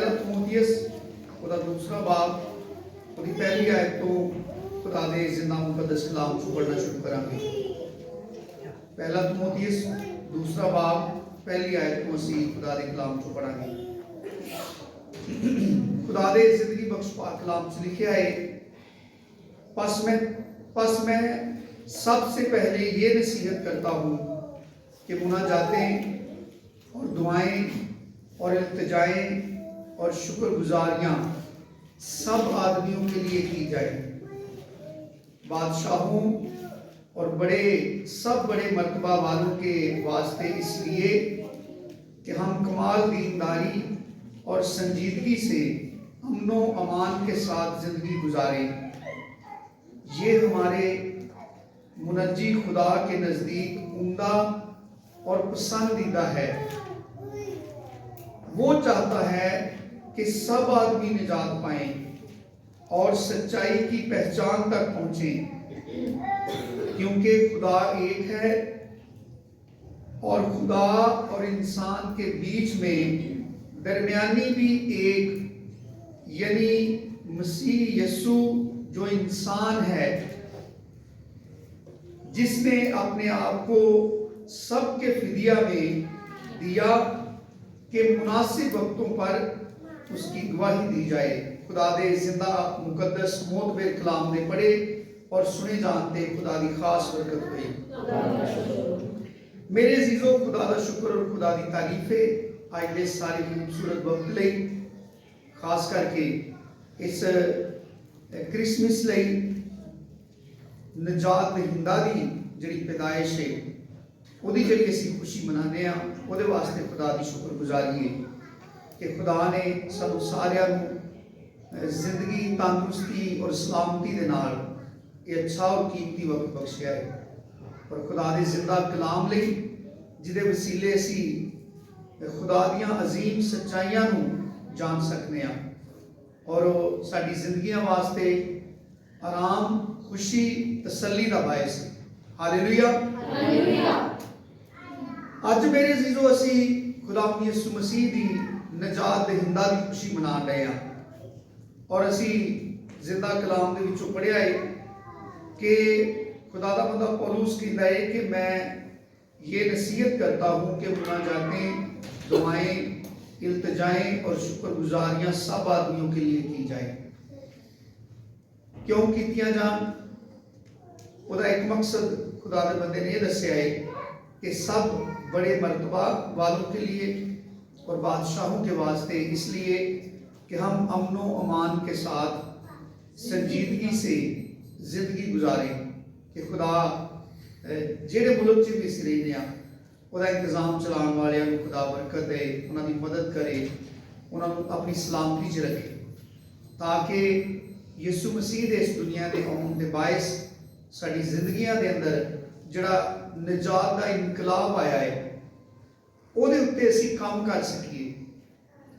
पहला तिमोथियस ਉਹਦਾ दूसरा बाब ਉਹਦੀ पहली आयत तो खुदा दे जिंदा मुकद्दस कलाम चों पढ़ना शुरू करांगे। पहला तिमोथियस दूसरा बाब पहली आयत को असीं खुदा दे कलाम चों पढ़ांगे। खुदा दे जिंदगी बख्श पाक कलाम च लिखिया है, पस मैं सबसे पहले ये नसीहत करता हूँ कि मुनाजातें और दुआएं और इल्तिजाएं और शुक्रगुजारियाँ सब आदमियों के लिए की जाए, बादशाहों और सब बड़े मर्तबा वालों के वास्ते, इसलिए कि हम कमाल दीनदारी और संजीदगी से अमनो अमान के साथ ज़िंदगी गुजारें। ये हमारे मुनज्जी खुदा के नज़दीक उम्दा और पसंदीदा है। वो चाहता है कि सब आदमी निजात पाएं और सच्चाई की पहचान तक पहुँचें, क्योंकि खुदा एक है और खुदा और इंसान के बीच में दरमियानी भी एक, यानी मसीह यसू जो इंसान है, जिसने अपने आप को सबके फिदिया में दिया कि मुनासिब वक्तों पर उसकी गवाही दी जाए। खुदा दे जिंदा मुकद्दस मोतबर कलाम ने पढ़े और सुने जानते खुदा की खास बरकत हुई। मेरे अजीजों, खुदा का शुक्र और खुदा की तारीफ है आज दे सारी खूबसूरत वक्त लई, खास करके इस क्रिसमस लई निजात दहिंदा दी जिहड़ी पैदाइश है ਉਹਦੀ ਜਿਹੜੀ ਅਸੀਂ खुशी मनाने ਆ, ਉਹਦੇ वास्ते खुदा की शुक्रगुजारी है कि खुदा ने सानू सारिਆਂ ਨੂੰ जिंदगी तंदुरुस्ती और सलामती दे नाल ये अच्छा और कीमती वक्त बख्शिया है। और खुदा दे जिंदा कलाम लई जिहदे वसीले असी खुदा दियां अजीम सच्चाइयां नू जान सकने आ और साडी जिंदगियां वास्ते आराम, खुशी, तसल्ली का बायस है। Hallelujah, hallelujah. अज मेरे अजीजों असी खुदा यसू मसीह की निजात दहिंदा की खुशी मना रहे हैं और असी जिंदा कलाम के विचों पढ़िया है कि खुदा का बंदा पौलुस कहता है कि मैं ये नसीहत करता हूँ कि मुनाजातें, दुआएं, इल्तिजाएं और शुक्रगुजारियाँ सब आदमियों के लिए की जाए। क्यों कीतियां जान? उसका एक मकसद खुदा के बंदे ने यह दसिया है कि सब बड़े मर्तबा वालों के लिए और बादशाहों के वास्ते, इसलिए कि हम अमनो अमान के साथ संजीदगी से जिंदगी गुजारें कि खुदा जेड़े मुल्क च भी असीं रहने उसका इंतजाम चलाने वाले खुदा बरकत दे, उन्होंने मदद करे, उन्होंने अपनी सलामती च रखे, ताकि यसू मसीह दे इस दुनिया के आने के बायस साड़ी जिंदगियां के अंदर जड़ा निजात का इनकलाब आया है ਉਹਦੇ ਉੱਤੇ ਅਸੀਂ ਕੰਮ कर सकीए।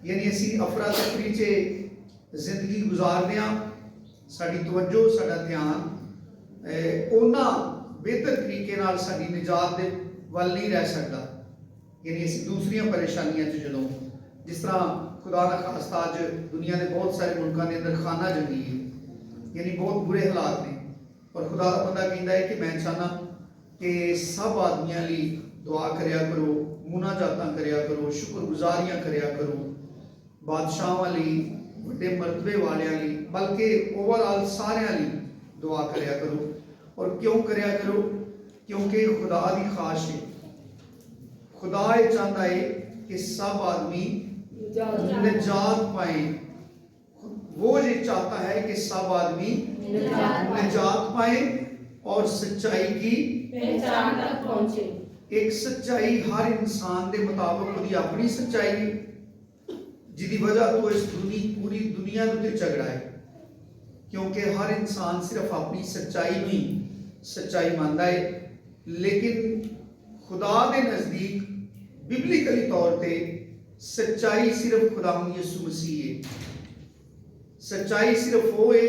यानी ਅਸੀਂ अफरा तफरी च जिंदगी गुजारने साड़ी तवज्जो, साड़ा ध्यान उन्ना बेहतर तरीके नाल साड़ी निजात दे वल नहीं रह सकता। यानी ਅਸੀਂ दूसरियां परेशानियां च जदों जिस तरह खुदा ना खास्ता अज दुनिया के बहुत सारे मुल्कों के अंदर खाना जंगी है, यानी बहुत बुरे हालात ने, और खुदा का बंदा कहता है कि मैं चाहना कि सब आदमियों लिए दुआ करया करो, मुनाजातां करया करो, शुक्रगुजारियां करया करो, बादशाहां लई, बड़े मरतबे वालियां लई, बल्कि ओवरऑल सारियां लई दुआ करया करो। और क्यों करया करो? क्योंकि खुदा की ख्वाहिश है, खुदा ये चाहता है कि सब आदमी निजात पाए। वो ये चाहता है कि सब आदमी निजात पाए और सच्चाई की पहचान तक पहुंचे। एक सच्चाई हर इंसान के मुताबिक उसकी अपनी सच्चाई है, जिसकी वजह तो इस पूरी दुनिया के झगड़ा है, क्योंकि हर इंसान सिर्फ अपनी सच्चाई में सच्चाई मानता है। लेकिन खुदा के नज़दीक बिबलिकली तौर पर सच्चाई सिर्फ खुदा यसू मसीह है। सच्चाई सिर्फ वो है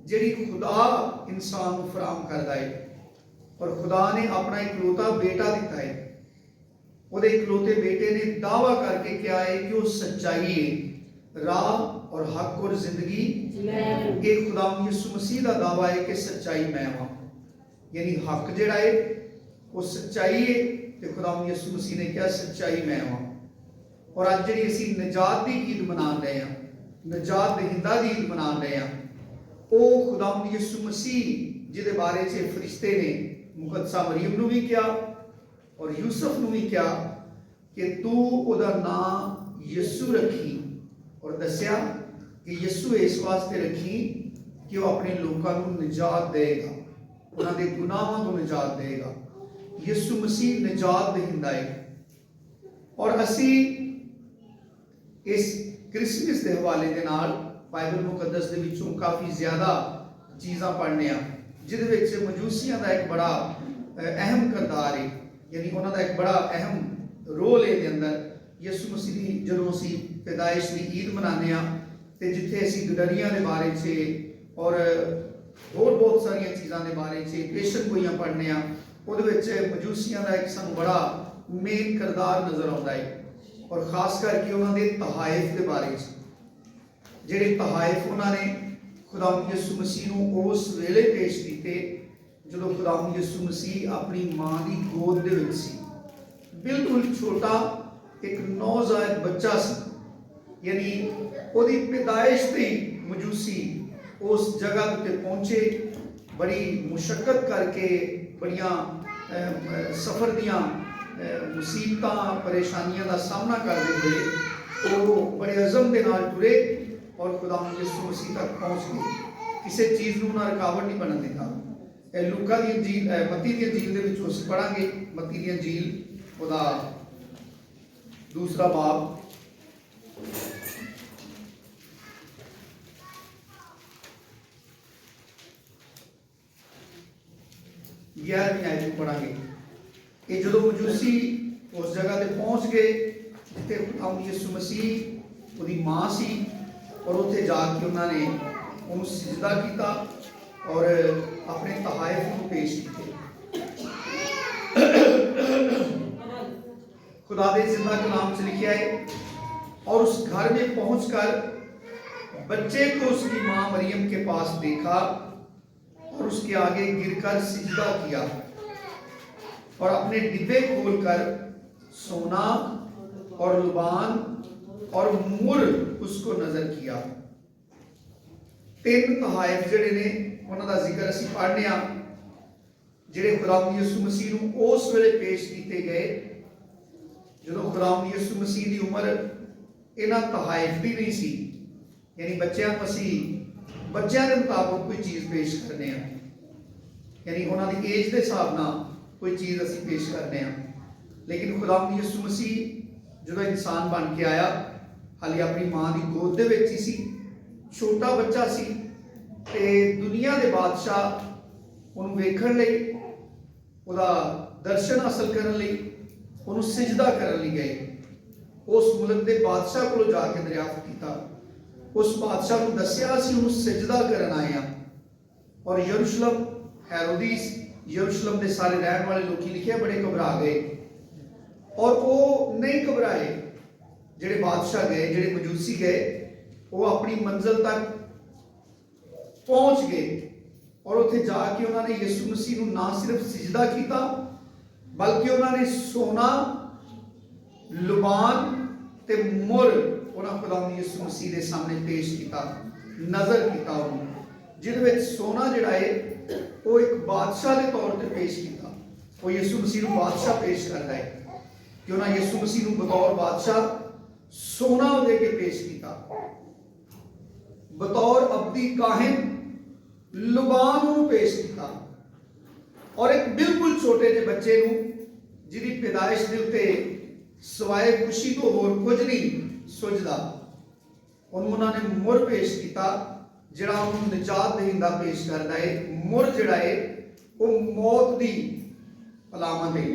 जिहड़ी खुदा इंसान को फराहम करता है, और खुदा ने अपना इकलौता बेटा दिता है। वो इकलौते बेटे ने दावा करके क्या है कि वो सच्चाई है, राह और हक और जिंदगी ये खुदा यीशु मसीह का दावा है कि सच्चाई मैं हाँ। यानी हक जिहड़ा है वो सच्चाई है, तो खुदा यीशु मसीह ने कहा सच्चाई मैं हाँ। और अज जी असी निजात की ईद मना रहे हैं, निजात दहिंदा की ईद मना रहे हैं, वो खुदा यीशु मसीह जिहदे बारे च फरिश्ते ने मुकद्दसा मरियम नूं भी कहा और यूसुफ नूं भी कहा कि तू उहदा नाम यीशु रखी, और दसिया कि यीशु इस वास्ते रखी कि वह अपने लोगों को निजात देगा, उन्होंने गुनाहों को निजात देगा। यीशु मसीह निजात दहिंदा है। और असी इस क्रिसमस के हवाले के नाल बाइबल मुकद्दस के विचों काफ़ी ज़्यादा चीज़ां पढ़ने आ, जिहदे विच मजूसियां का एक बड़ा अहम किरदार है, यानी उन्होंने एक बड़ा अहम रोल है इहदे अंदर। यीशु मसीह की जदों असी पैदाइश की ईद मनाने तो जिथे असी गडरियां के बारे च और होर बहुत सारिया चीज़ों के बारे च पेशन गोइयां पढ़ने उहदे मजूसियां का एक सानू बड़ा मेन किरदार नज़र आता है, और खास करके उन्होंने तहाइफ के बारे जिहड़े तहाइफ उन्होंने खुदा यीशु मसीह नूं उस वेले पेश किए जो खुदा यीशु मसीह अपनी माँ की गोद दे विच सी, बिल्कुल छोटा एक नौजायद बच्चा सी। यानी उसकी पैदाइश से मजूसी उस जगह पर पहुँचे, बड़ी मुशक्कत करके बड़िया सफ़र दियाँ मुसीबत परेशानियों का सामना करते हुए वो बड़े अज़म के नाल टुरे और खुदा यीशु मसीह तक पहुँच गए, किसी चीज़ को ना रुकावट नहीं बनन दिता। लूका दी अंजील मत्ती दी अंजील दे विच असीं पढ़ांगे, मत्ती दी अंजील उहदा दूसरा बाब ग्यारहवीं आयत को पढ़ांगे। ये जो मजूसी उस जगह पे पहुंच गए जिथे यीशु मसीह उसकी माँ सी, और उत्थे जाके उन्होंने उन्हें सिजदा किया और अपने तहाइफ को पेश किए। खुदा दे जिंदा कलाम से लिखा है, और उस घर में पहुंचकर बच्चे को उसकी माँ मरियम के पास देखा और उसके आगे गिरकर सिजदा किया और अपने डिब्बे खोलकर सोना और लुबान और मुर उसको नजर किया। तीन तहाइफ जिहड़े ने उन्हां दा जिक्र असीं पढ़ने आ, जिहड़े खुदा यीशु मसीह नूं उस वेले पेश किए गए जो खुदा यीशु मसीह की उम्र इन्हां तहाइफ की नहीं सी। यानी बच्चों मसीह बच्चों के मुताबिक कोई चीज़ पेश करने, यानी उन्होंने एज के हिसाब न कोई चीज़ असी पेश करने, लेकिन खुदा यीशु मसीह जो इंसान बन के आया हाले अपनी माँ की गोद दे विच ही सी, छोटा बच्चा सी, ते दुनिया के बादशाह उन्होंने वेखण लई उहदा दर्शन हासिल करने लई उन्होंने सिजदा करने लई गए। उस मुल्क के बादशाह को जाके दरियाफ्त किया, उस बादशाह को दसिया असीं उन्होंने सिजदा करन आए हैं। और यरूशलेम हेरोदीस यरूशलेम के सारे रहने वाले लोग लिखे बड़े घबरा गए, और वो नहीं घबराए। जिहड़े बादशाह गए, जिहड़े मजूसी गए, वो अपनी मंजिल तक पहुंच गए और उत्थे जाके उन्होंने यीशु मसीह नूं ना सिर्फ सिजदा किया बल्कि उन्होंने सोना लुबान ते मुर उन्होंने खुदा यीशु मसीह के सामने पेश किया, नजर किया। जिहदे विच सोना जिहड़ा है वो एक बादशाह के तौर पर पेश किया, वो यीशु मसीह को बादशाह पेश करता है कि उन्होंने यीशु मसीह को बतौर बादशाह सोना दे के पेश किया, बतौर अब्दी काहिन लुबान पेश किया, और एक बिल्कुल छोटे जे बच्चे जिहदी पैदाइश के उत्ते सवाए खुशी तो होर कुछ नहीं सुझदा, उन्होंने मुर पेश किया जिहड़ा उन्होंने निजात दहिंदा पेश करता है। मुर जिहड़ा है वो मौत की अलामत है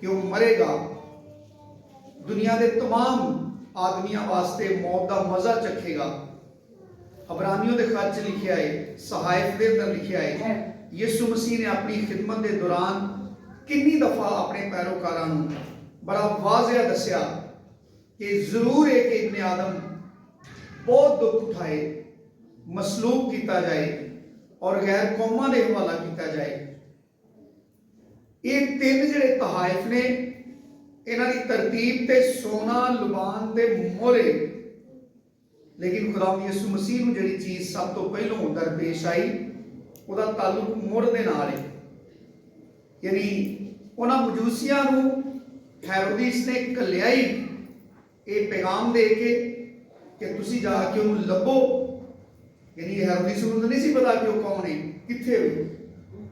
कि वो मरेगा। दुनिया के तमाम आदमियों वास्ते मौत का मजा चखेगा। अबरानियों के खत च लिखा है, सहायफ के अंदर लिखा है, यीशु मसीह ने अपनी खिदमत के दौरान कितनी दफा अपने पैरोकारों बड़ा वाज़िया दसिया कि जरूर है कि इब्ने आदम बहुत दुख उठाए, मसलूब किया जाए और गैर कौमां दे हवाला किया जाए। ये तीन जिहड़े तहाइफ ने, इन्हां दी तरतीब ते सोना लुबान दे मोहरे, लेकिन खुदा यसू मसीह नूं जिहड़ी चीज़ सब तो पहलों दरपेश आई उहदा ताल्लुक मुड़ दे नाल है। यानी उन्हां मजूसियां नूं हेरोदिस ने घल्लिया ही ये पैगाम दे के कि तुसीं जाके उन्हें लभो। यानी हेरोदिस नूं तो नहीं सी पता कि वो कौन है, कित्थे हो,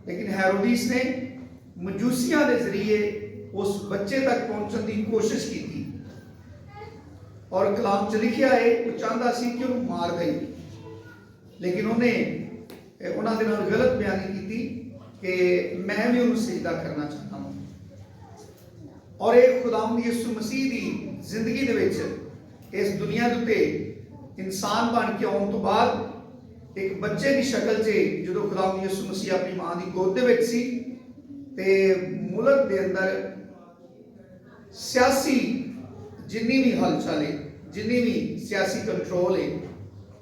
लेकिन हेरोदिस ने मजूसियां के जरिए उस बच्चे तक पहुंचने की कोशिश की और कलाम च लिखिया है वो चाहता सी कि उन्हें मार दे, लेकिन उन्हें उन्होंने गलत बयानी की कि मैं भी उन्हें सजदा करना चाहता हूँ। और एक खुदाम यसू मसीह की जिंदगी दे विच इस दुनिया के उत्ते इंसान बन के आने तो बाद एक बच्चे की शक्ल से जो खुदाम यसू मसीह अपनी मां की गोद दे विच सी ते मुल्क के अंदर सियासी जिन्नी भी हलचल है, जिन्नी भी सियासी कंट्रोल है,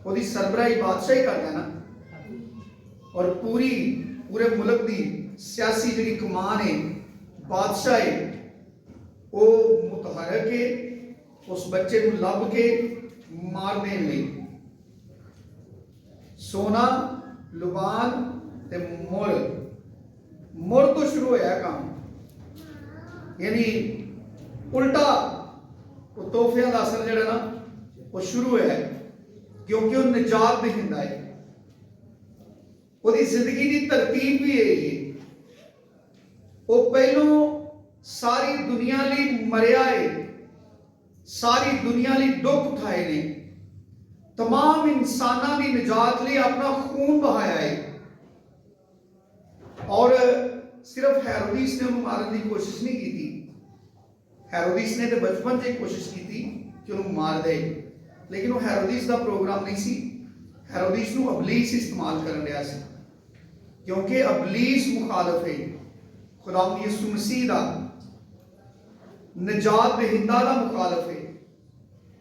वो सरबराही बादशाही करता है ना। और पूरे मुल्क की सियासी जी कमान है, बादशाह है, वो मुतहरक है उस बच्चे को लभ के मारने लिए। सोना लुबान ते मुर तो शुरू होया काम, यानी उल्टा वो तोहफिया का असर जड़ा ना वो शुरू है, क्योंकि वो निजात दिखता है। उसकी जिंदगी की तरतीब भी यही है, वो पहलों सारी दुनिया लिए मरिया है, सारी दुनिया लिए दुख उठाए ने, तमाम इंसानों की निजात लिए अपना खून बहाया है। और सिर्फ हेरोदिस ने उन्हें मारने की कोशिश नहीं की थी। हेरोदिस ने तो बचपन से कोशिश की थी कि उन्हें मार दे, लेकिन वो हेरोदिस का प्रोग्राम नहीं सी। हेरोदिस नूं अबलीस इस्तेमाल कर रहा सी, क्योंकि अबलीस मुखालफ है खुदा यसू मसीह का, निजात दहिंदा का मुखालफ है,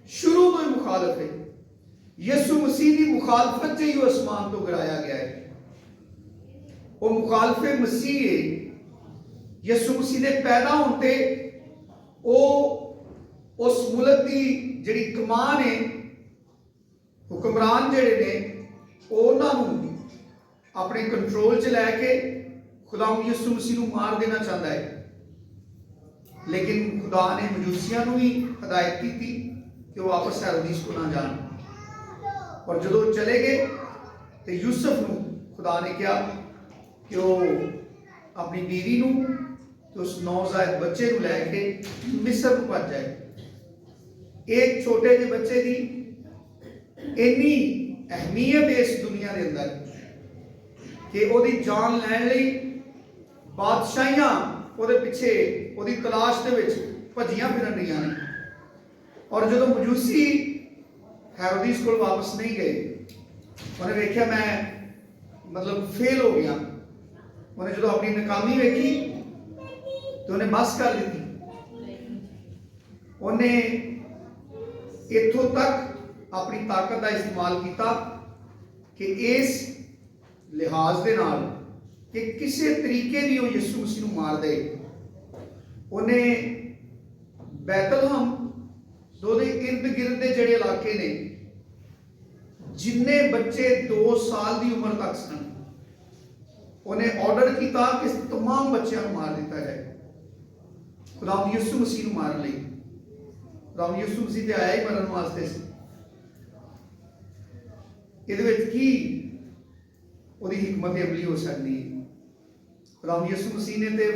शुरू तो ही मुखालफ है। यसू मसीह की मुखालफत से ही वो आसमान तो गिराया गया है। वो मुखालफे मसीह है। यसू मसीह ने पैदा होते वो उस मुल्क की जिहड़ी कमान है, हुक्मरान जिहड़े ने उन्होंने अपने कंट्रोल च लैके खुदा यसू मसीह नूं मार देना चाहता है। लेकिन खुदा ने मजूसियां नूं भी हदायत की थी कि वो वापस हेरोदिस को ना जान। और जो चले गए तो यूसुफ नूं खुदा ने कहा कि वो अपनी बीवी नूं तो उस नौजायद बच्चे को लैके मिस्र को भज जाए। एक छोटे जे बच्चे की इन्नी अहमियत है इस दुनिया के अंदर कि ओदी जान लैण लई बादशाहियां ओदे पिछे ओदी तलाश दे विच भजियां फिरन रहियां ने। और जो मजूसी हेरोदिस को वापस नहीं गए, उन्हें वेख्या मैं मतलब फेल हो गया। उन्हें जो अपनी नाकामी वेखी तो उन्हें बस कर दी। उन्हें इथों तक अपनी ताकत का इस्तेमाल किया कि इस लिहाज के नाल कि किसी तरीके भी वो यसू मसीह नूं मार दे। उन्हें बैतलहम दो इर्द गिर्द के जिहड़े इलाके ने, जिन्ने बच्चे 2 साल की उम्र तक सन, उन्हें ऑर्डर किया कि तमाम बच्चों को मार दिता जाए खुदा यसू मसीह नूं मारन लई। खुदा यसू मसीह ते आया ही मरन वास्ते सी। इहदे विच की उहदी हिकमत अमली हो सकती है। खुदा यसू मसीह ने ते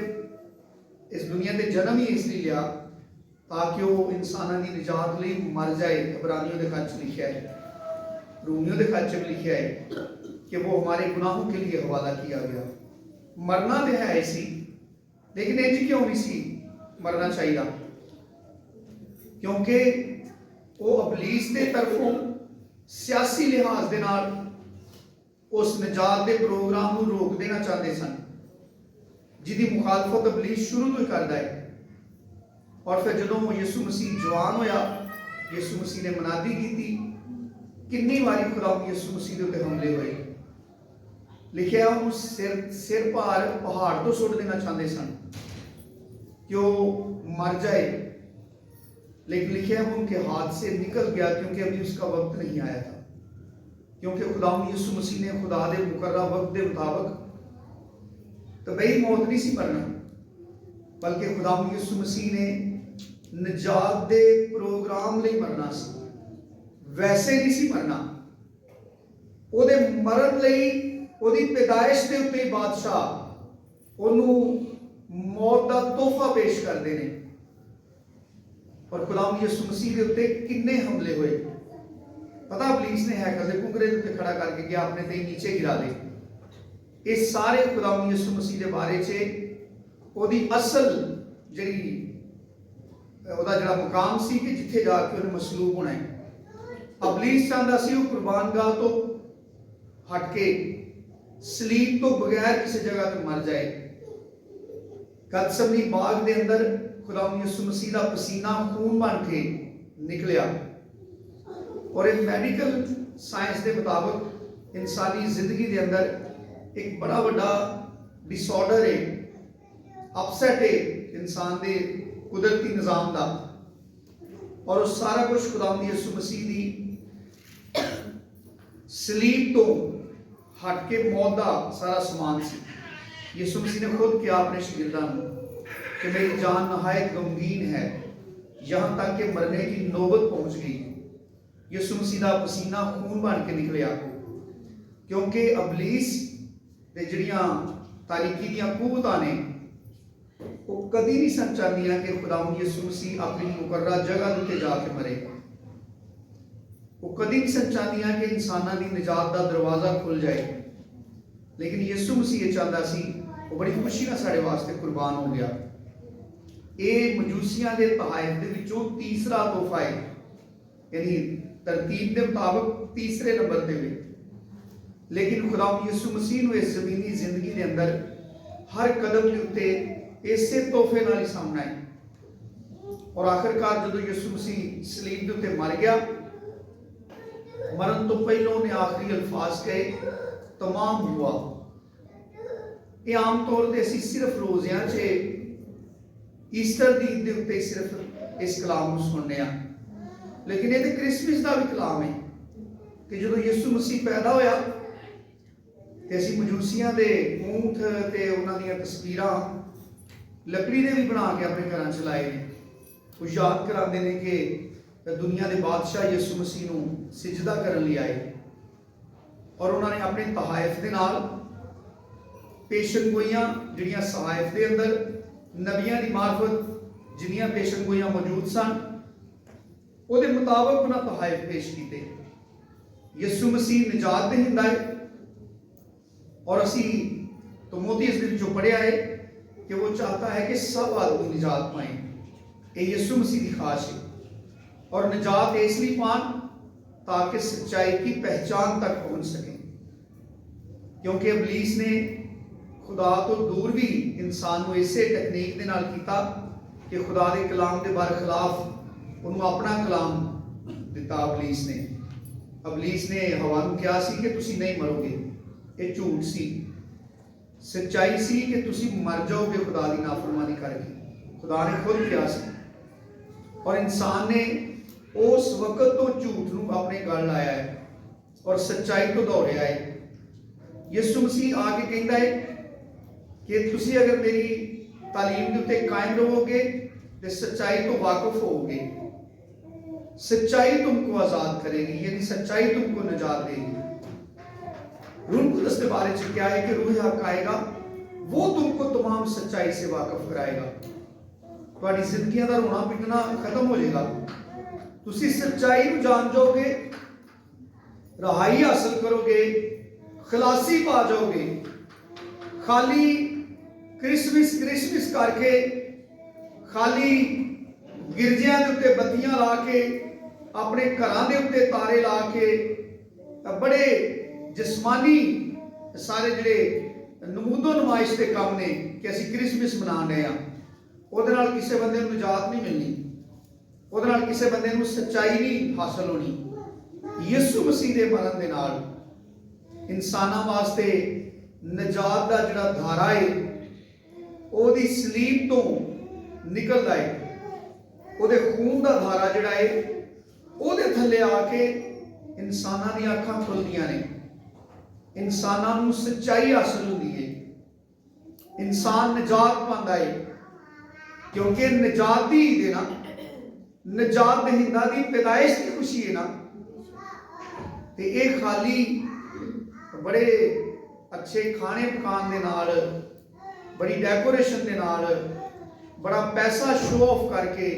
इस दुनिया ते जन्म ही इसलिए लिया ताकि वो इंसानों की निजात लई मर जाए। इब्रानियों के खत लिखा है, रोमियों के खत में लिखा है कि वो हमारे गुनाहों के लिए हवाला किया गया। मरना तो है इसी, लेकिन इंज क्यों नहीं सी मरना चाहिए, क्योंकि वो अबलीस के तरफों सियासी लिहाज के नाल उस निजात के प्रोग्राम को रोक देना चाहते सन, जिसकी मुखालफत अबलीस शुरू तो ही करता है। और फिर जो यसू मसीह जवान होया, यसू मसीह ने मनादी की कितनी बारी खुदा यीशु मसीह के उत्ते हमले हुए। लिखिया उन्होंने सिर भार पहाड़ तो सुट देना चाहते सन कि वो मर जाए, लेकिन लिखिया उनके हाथ से निकल गया क्योंकि अभी उसका वक्त नहीं आया था। क्योंकि खुदा यीशु मसीह ने खुदा के मुकर्रा वक्त के मुताबिक तबई मौत नहीं सी मरना, बल्कि खुदा यीशु मसीह ने निजात दे प्रोग्राम लिए मरना सी, वैसे नहीं सी मरना। ओदे मरण लई ओदी पैदाइश के उत्ते बादशाह ओनू मौत का तोहफा पेश करते हैं। और खुदा यीशु मसीह के उत्ते किन्ने हमले हुए। पता पुलिस ने हैकल के कुकरे उत्ते खड़ा करके गया अपने ते नीचे गिरा दे। ये सारे खुदा यीशु मसीह के बारे च ओदी असल जी जड़ा मुकाम सी कि जिथे जाके उन्हें मसलूब होना है। अबलीस चाहता सी कुर्बानगाह तो हट के सलीब तो बगैर किसी जगह पर मर जाए। गतसमनी बाग के अंदर खुदा यीशु मसीह का पसीना खून बन के निकलिया। और एक मेडिकल साइंस के मुताबिक इंसानी जिंदगी के अंदर एक बड़ा बड़ा डिसऑर्डर है, अपसेट है इंसान के कुदरती निज़ाम का। और उस सारा कुछ खुदा यीशु मसीह की सलीब तो हट के मौत का सारा समान सी। यीशु मसीह ने खुद किया अपने शागिर्दां कि मेरी जान नहायत गमगीन है, यहाँ तक कि मरने की नौबत पहुँच गई। यीशु मसीह का पसीना खून बन के निकलिया क्योंकि अबलीस ते जड़ियां तारीकी दियां कुवतां ने वो कदी नहीं सन चाहदियां कि खुदा यीशु मसीह अपनी मुकर्रा जगह उत्ते जाके मरे। वो कदी नहीं सन चाहदियां कि इंसानां दी निजात का दरवाजा खुल जाए। लेकिन यीशु मसीह ये चाहता सी, वो बड़ी खुशी नाल साडे वास्ते कुर्बान हो गया। ये मजूसियां के तहाइफ दे विचों तीसरा तोहफा है, यानी तरतीब के मुताबिक तीसरे नंबर पे भी। लेकिन खुदा यीशु मसीह ने इस जमीनी जिंदगी के अंदर हर कदम के उत्ते इसे तोहफे नाल ही सामना है। और आखिरकार जो यीशु मसीह सलीब के उत्ते मर गया, मरण तो पहलों ने आखिरी अल्फाज कहे तमाम हुआ। ये आम तौर पर असी सिर्फ रोज़ियां च ईस्टर दी ईद के उत्ते सिर्फ इस कलाम को सुनने, लेकिन ये तो क्रिसमस का भी कलाम है कि जो यीशु मसीह पैदा होया तो असी मजूसियां दे ऊंट ते उन्हां दीयां तस्वीरां लकड़ी दे भी बना के अपने घरां च लाए ने। वो याद कराते हैं कि दुनिया के बादशाह यीशु मसीह नूं सिजदा करन लई आए। और उन्होंने अपने तहाइफ के नाल पेशन गोइयां जिहड़ियां सहाइफ के अंदर नबियां की मार्फत जिन्नियां पेशन गोइयां मौजूद सन उसके मुताबिक उन्हें तहाइफ पेश किए। यीशु मसीह निजात देंदा है। और असी तो मोती इस विचों पढ़िया है कि वो चाहता है कि सब आदमी निजात पाए। ये यीशु मसीह की खास है। और निजात इसलिए पान ताकि सच्चाई की पहचान तक पहुंच सके, क्योंकि अबलीस ने खुदा तो दूर भी इंसान को इसे टेक्निक के नाल कीता कि खुदा के कलाम के बार खिलाफ उन्होंने अपना कलाम दिता। अबलीस ने हवा नूं कहा सी कि तुसी नहीं मरोगे। ये झूठ सी। सच्चाई सी कि तुसी मर जाओगे खुदा की नाफरमानी करके। खुदा ने खुद कहा सी। और इंसान ने उस वक्त तो झूठ नूं अपने गल लाया है और सच्चाई तो दौड़िया है। यीशु मसीह आके कहता है कि तुसी अगर मेरी तालीम के उत्ते कायम रहोगे तो सच्चाई तो वाकिफ होगे। सच्चाई तुमको आजाद करेगी, यानी सच्चाई तुमको निजात देगी। रूह कुदस के बारे में क्या है कि रूह हक आएगा, वो तुमको तमाम सच्चाई से वाकिफ कराएगा। तुम्हारी जिंदगी का रोना पिटना खत्म हो जाएगा। तुसी सच्चाई को जान जाओगे, रहाई हासिल करोगे, खलासी पा जाओगे। खाली क्रिसमस करके, खाली गिरजियां के उत्ते बत्तियां ला के, अपने घरां दे उत्ते तारे ला के, बड़े जिस्मानी सारे जिहड़े नमूदो नुमाइश के काम ने कि असीं क्रिसमस मना रहे हैं, ਉਹਦੇ ਨਾਲ ਕਿਸੇ ਬੰਦੇ ਨੂੰ ਨਿਜਾਤ नहीं मिलनी, ਉਹਦੇ ਨਾਲ ਕਿਸੇ ਬੰਦੇ ਨੂੰ सच्चाई नहीं हासिल होनी। ਯਿਸੂ ਮਸੀਹ ਦੇ ਮਰਨ ਦੇ ਨਾਲ ਇਨਸਾਨਾਂ ਵਾਸਤੇ ਨਜਾਤ ਦਾ ਜਿਹੜਾ ਧਾਰਾ ਹੈ ਉਹਦੀ ਸਲੀਬ ਤੋਂ ਨਿਕਲਦਾ ਹੈ। ਉਹਦੇ ਖੂਨ ਦਾ ਧਾਰਾ ਜਿਹੜਾ ਹੈ ਉਹਦੇ ਥੱਲੇ ਆ ਕੇ ਇਨਸਾਨਾਂ ਦੀਆਂ ਅੱਖਾਂ ਖੁੱਲਦੀਆਂ ਨੇ, ਇਨਸਾਨਾਂ ਨੂੰ ਸੱਚਾਈ ਹਾਸਲ ਹੁੰਦੀ ਹੈ, ਇਨਸਾਨ ਨਜਾਤ ਪਾਉਂਦਾ ਹੈ। ਕਿਉਂਕਿ ਨਜਾਤ ਦੀ ਈਦ ਹੈ ਨਾ, ਨਜਾਤ ਦਹਿੰਦਾ ਦੀ ਪੈਦਾਇਸ਼ ਦੀ ਖੁਸ਼ੀ ਹੈ ਨਾ। ਤੇ ਇਹ ਖਾਲੀ ਬੜੇ ਅੱਛੇ ਖਾਣੇ ਪਕਾਉਣ ਦੇ ਨਾਲ, ਬੜੀ ਡੈਕੋਰੇਸ਼ਨ ਦੇ ਨਾਲ, ਬੜਾ ਪੈਸਾ ਸ਼ੋ ਆਫ ਕਰਕੇ